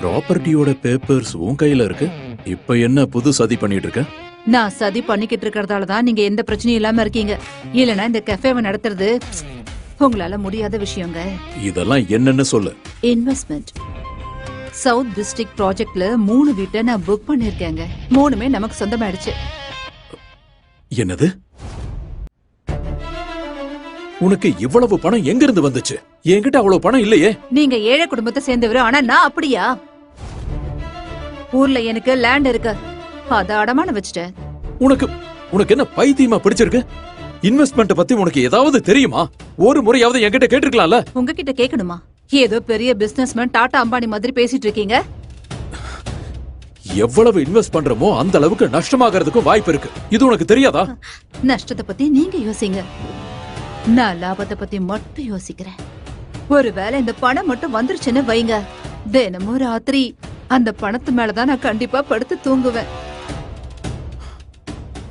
ப்ராப்பர்ட்டியோட பேப்பர்ஸ் உன் கையில இருக்கு. இப்ப என்ன புது சதி பண்ணிட்டு இருக்க? நான் சதி பண்ணிக்கிட்டு இருக்கறதால தான் நீங்க எந்த பிரச்சனையும் இல்லாம இருக்கீங்க. இல்லனா இந்த கஃபேவை நடத்துறது உங்களால முடியாத விஷயங்க. இதெல்லாம் என்னன்னு சொல்லு. இன்வெஸ்ட்மெண்ட். சவுத் டிஸ்ட்ரிக்ட் ப்ராஜெக்ட்ல 3 வீட்டை நான் புக் பண்ணிருக்கேங்க. 3மே நமக்கு சொந்தமாயிடுச்சு. என்னது? உனக்கு இவ்வளவு பணம் எங்க இருந்து வந்துச்சு? என்கிட்ட அவ்வளவு பணம் இல்லையே. நீங்க ஏழை குடும்பத்தை சேர்ந்தவரு, ஆனா நான் அப்படியா? ஊர்ல எனக்கு லேண்ட் இருக்கு, அத அடமான வச்சுட்டேன். உனக்கு என்ன பைத்தியமா பிடிச்சிருக்கு? இன்வெஸ்ட்மெண்ட் பத்தி உனக்கு ஏதாவது தெரியுமா? ஒரு முறையாவது என்கிட்ட கேட்டிருக்கலாம்ல. உங்ககிட்ட கேட்கணுமா? ஏதோ பெரிய பிசினஸ்மேன் டாடா அம்பானி மாதிரி பேசிட்டு இருக்கீங்க. எவ்வளவு இன்வெஸ்ட் பண்றோமோ அந்த அளவுக்கு நஷ்டமாகிறதுக்கும் வாய்ப்பு இருக்கு. இது உனக்கு தெரியாதா? நஷ்டத்தை பத்தி நீங்க யோசிங்க, நான் லாபத்தை பத்தி மட்டும் யோசிக்கிறேன். ஒருவேளை இந்த பணம் மட்டும் வந்துருச்சுன்னு வைங்க, தினமும் ராத்திரி அந்த பணத்து மேலதான் நான் கண்டிப்பா படுத்து தூங்குவேன்.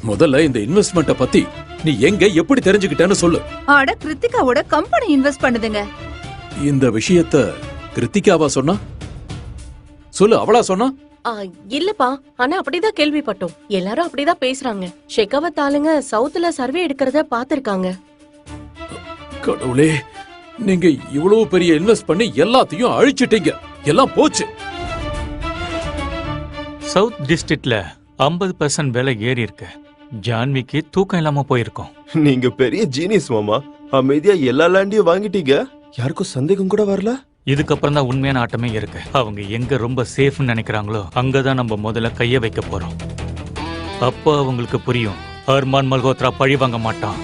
முதல்ல இந்த இன்வெஸ்ட்மெண்ட்ட பத்தி நீ எங்க எப்படி தெரிஞ்சுக்கிட்டேன்னு சொல்லு. ஆட கிருத்திகாவோட கம்பெனி இன்வெஸ்ட் பண்ணுதுங்க. இந்த விஷயத்த கிருத்திகாவா சொன்னா? சொல்லு, அவளா சொன்னா? இல்லப்பா, ஆனா அப்படிதான் கேள்விப்பட்டோம். எல்லாரும் அப்படிதான் பேசுறாங்க. ஷெகாவத் ஆளுங்க சவுத்துல சர்வே எடுக்கிறத பாத்திருக்காங்க. கடவுளே, நீங்க இவ்வளவு பெரிய இன்வெஸ்ட் பண்ணி எல்லாத்தையும் அழிச்சிட்டீங்க. எல்லாம் போச்சு. சவுத் டிஸ்ட்ரிக்ட்ல 50% விலை ஏறி இருக்கு. ஜான்விக்கு தூக்கம் இல்லாம போயிருக்கோம். நீங்க பெரிய ஜீனியஸ் மாமா. அமைதியா எல்லா லேண்டையும் வாங்கிட்டீங்க, யாருக்கும் சந்தேகம் கூட வரல. இதுக்கப்புறம் தான் உண்மையான ஆட்டமே இருக்கு. அவங்க எங்க ரொம்ப சேஃப்னு நினைக்கிறாங்களோ அங்கதான் நம்ம முதல்ல கைய வைக்க போறோம். அப்போ அவங்களுக்கு புரியும், அர்மான் மல்ஹோத்ரா பழி வாங்க மாட்டான்,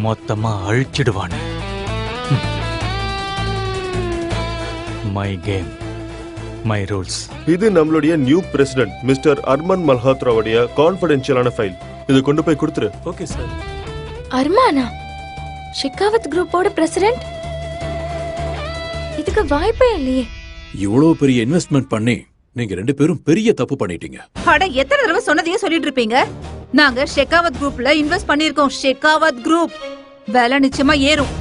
மொத்தமா அழிச்சிடுவான்னு. My game, my rules. இது நம்மளுடைய நியூ பிரசிடென்ட் மிஸ்டர் அர்மான் மல்ஹோத்ராவுடைய கான்ஃபிடென்ஷியலான ஃபைல். இது கொண்டு போய் கொடுத்துரு. Okay sir. அர்மானா ஷெகாவத் குரூப்போட பிரசிடென்ட்? இதுக்கு வாய்ப்பே இல்லையே. இவ்வளவு பெரிய இன்வெஸ்ட்மெண்ட் பண்ணி நீங்க 2 பேரும் பெரிய தப்பு பண்ணிட்டீங்க. அட எத்தனை தடவை சொன்னதையே சொல்லிட்டு இருப்பீங்க. நாங்க ஷெகாவத் குரூப்ல இன்வெஸ்ட் பண்ணிருக்கோம். ஷெகாவத் குரூப் விலை நிச்சயமா ஏறும்.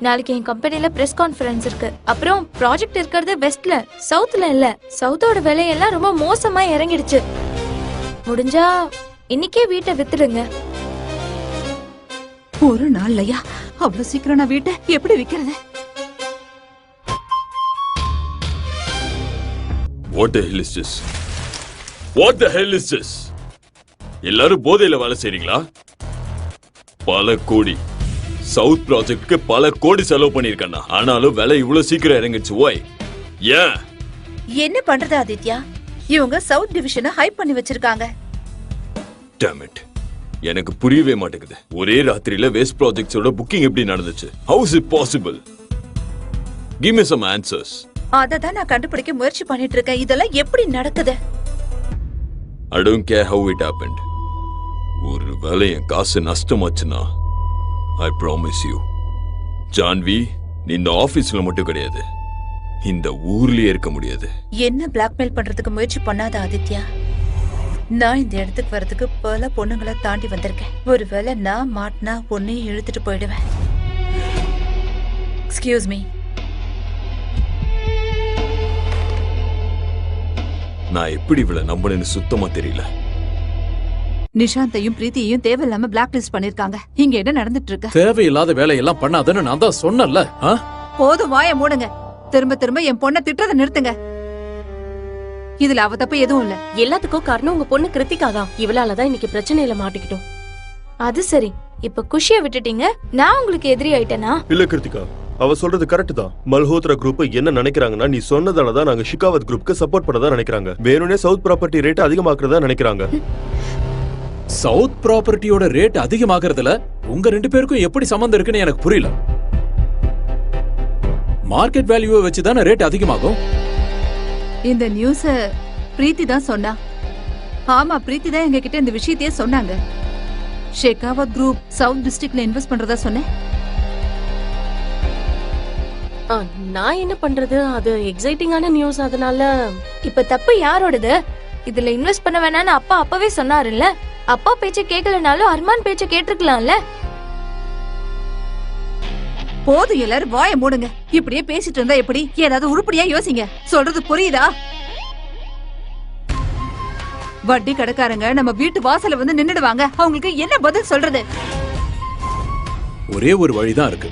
நாளைக்கு என் கம்பெனில பிரஸ் கான்ஃபரன்ஸ் இருக்கு. அப்புறம் ப்ராஜெக்ட் இருக்கிறது வெஸ்ட்ல, சவுத்ல இல்ல. சவுத்தோட விலையெல்லாம் ரொம்ப மோசமா இறங்கிடுச்சு. முடிஞ்சா இன்னைக்கே வீட்டை வித்துடுங்க. ஒரு நாள்லயா? அவ்வளவு சீக்கிரம் நான் வீட்டை எப்படி விக்கிறது? What the hell is this? What the hell is this? எல்லாரும் போதையில வேலை செய்றீங்களா? பல கோடி சவுத் ப்ராஜெக்ட்க்கு பல கோடி செலவு பண்ணிருக்கேன். ஆனாலும் விலை இவ்வளவு சீக்கிரம் இறங்கிடுச்சு. ஓய் ஏன்? என்ன பண்றது ஆதித்யா? இவங்க சவுத் டிவிஷனை ஹைப் பண்ணி வச்சிருக்காங்க. Damn it. எனக்கு புரியவே மாட்டேங்குது. ஒரே ராத்திரியில வேஸ்ட் ப்ராஜெக்ட்ஸோட புக்கிங் எப்படி நடந்துச்சு? How is it possible? Give me some answers. அததான் நான் கண்டுபிடிக்க முயற்சி பண்ணிட்டு இருக்கேன். இதெல்லாம் எப்படி நடக்குது? I don't care how it happened. ஒரு வேளை என் காசு நஷ்டமாச்சுன்னா I promise you, ஜான்வி, நீ இந்த ஆபீஸ்ல மட்டும் கிடையாது, இந்த ஊர்லயே இருக்க முடியாது. என்ன பிளாக்மெயில் பண்றதுக்கு முயற்சி பண்ணாத ஆதித்யா. நான் இந்த இடத்துக்கு வரதுக்கு பல பொண்ணுங்களை தாண்டி வந்திருக்கேன். ஒருவேளை நான் மாட்டினா பொண்ணையும் இழுத்துட்டு போயிடுவேன். Excuse me. நான் எப்படி இவளை நம்பணும்னு சுத்தமா தெரியல. நிஷாந்தையும் பிரீத்தியையும் தேவையில்லாம பிளாக் லிஸ்ட் பண்ணிருக்காங்க. இங்க என்ன நடந்துட்டு இருக்கு? தேவையில்லாத வேலையெல்லாம் பண்ணாதன்னு நான் தான் சொன்னேன்ல. போதும், வாய மூடுங்க. திரும்ப திரும்ப என் பொண்ணை திட்டுறதை நிறுத்துங்க. இதுல அவ தப்பு எதுவும் இல்ல. எல்லாத்துக்கும் காரணம் உங்க பொண்ணு கிருத்திகா தான். இவளாலதான் இன்னைக்கு பிரச்சனையில மாட்டிக்கிட்டோம். அது சரி, இப்ப குஷிய விட்டுட்டீங்க, நான் உங்களுக்கு எதிரி ஆயிட்டேனா? இல்ல கிருத்திகா, அவ சொல்றது கரெக்ட் தான். மல்ஹோத்ரா குரூப் என்ன நினைக்கிறாங்கன்னா, நீ சொன்னதாலதான் நாங்க ஷெகாவத் குரூப்க்கு சப்போர்ட் பண்ணதா நினைக்கிறாங்க. வேணும்னே சவுத் ப்ராப்பர்ட்டி ரேட் அதிகமாக்குறதா நினைக்கிறாங்க. சவுத் ப்ராப்பர்ட்டியோட ரேட் அதிகமாகறதுல உங்க 2 பேருக்கும் எப்படி சம்பந்தம் இருக்குன்னு எனக்கு புரியல. மார்க்கெட் வேல்யூவை வச்சுதானே ரேட் அதிகமாகும். இந்த நியூஸ பிரீத்தி தான் சொன்னா. ஆமா, பிரீத்தி தான் எங்க கிட்ட இந்த விஷயத்தையே சொன்னாங்க. ஷெகாவத் குரூப் சவுத் டிஸ்ட்ரிக்ட்ல இன்வெஸ்ட் பண்றதா சொன்னேன். நான் என்ன பண்றது? அது எக்ஸைட்டிங்கான நியூஸ். அதனால இப்ப தப்பு யாரோடது? இதுல இன்வெஸ்ட் பண்ண வேணாம்னு அப்பா அப்பவே சொன்னாருல்ல. அப்பா பேச்ச கேட்கலனாலும் அர்மான் பேச்ச கேட்டிருக்கலாம்ல. போதும், எல்லாரும் வாய மூடுங்க. இப்படியே பேசிட்டு இருந்தா எப்படி? ஏதாவது உருப்படியா யோசிங்க. சொல்றது புரியுதா? வட்டி கடைக்காரங்க நம்ம வீட்டு வாசல்ல வந்து நின்னுடுவாங்க. அவங்களுக்கு என்ன பதில் சொல்றது? ஒரே ஒரு வழிதான் இருக்கு.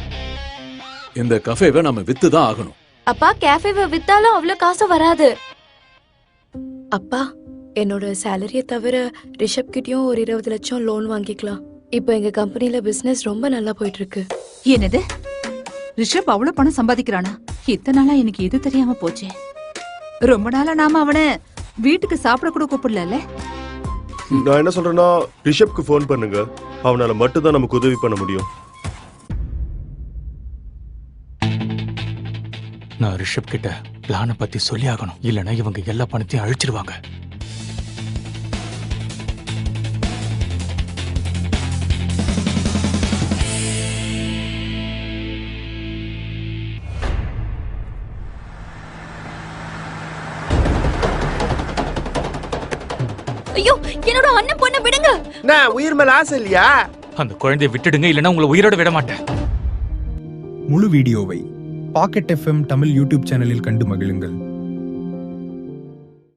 இந்த கஃபேவை நம்ம வித்துதான் ஆகணும். அப்பா, கேஃபேவை வித்தாலும் அவ்வளவு காசு வராது. அப்பா, என்னோட சேலரிய தவிர ரிஷப் கிட்டயும் ஒரு 20 லட்சம் லோன் வாங்கிக்கலாம். இப்போ எங்க கம்பெனில பிசினஸ் ரொம்ப நல்லா போயிட்டு இருக்கு. என்னது? ரிஷப் அவ்வளவு பணம் சம்பாதிக்கிறானா? இத்தனை நாளா எனக்கு இது தெரியாம போச்சே. ரொம்ப நாளா நாம அவனை வீட்டுக்கு சாப்பிட கூட கூப்பிடல. நான் என்ன சொல்றேன்னா, ரிஷப்க்கு ஃபோன் பண்ணுங்க. அவனால மட்டும் தான் நமக்கு உதவி பண்ண முடியும். நான் ரிஷப் கிட்ட பிளானை பத்தி சொல்லி ஆகணும். இல்லைன்னா இவங்க எல்லா பணத்தையும் அழிச்சிருவாங்க. ஐயோ, என்னோட அண்ணன் பொண்ணை விடுங்க. நான் உயிர் மேல ஆசை இல்லையா? அந்த குழந்தையை விட்டுடுங்க, இல்லைன்னா உங்களை உயிரோட விட மாட்டேன். முழு வீடியோவை பாக்கெட் FM தமிழ் யூடியூப் சேனலில் கண்டு மகிழுங்கள்.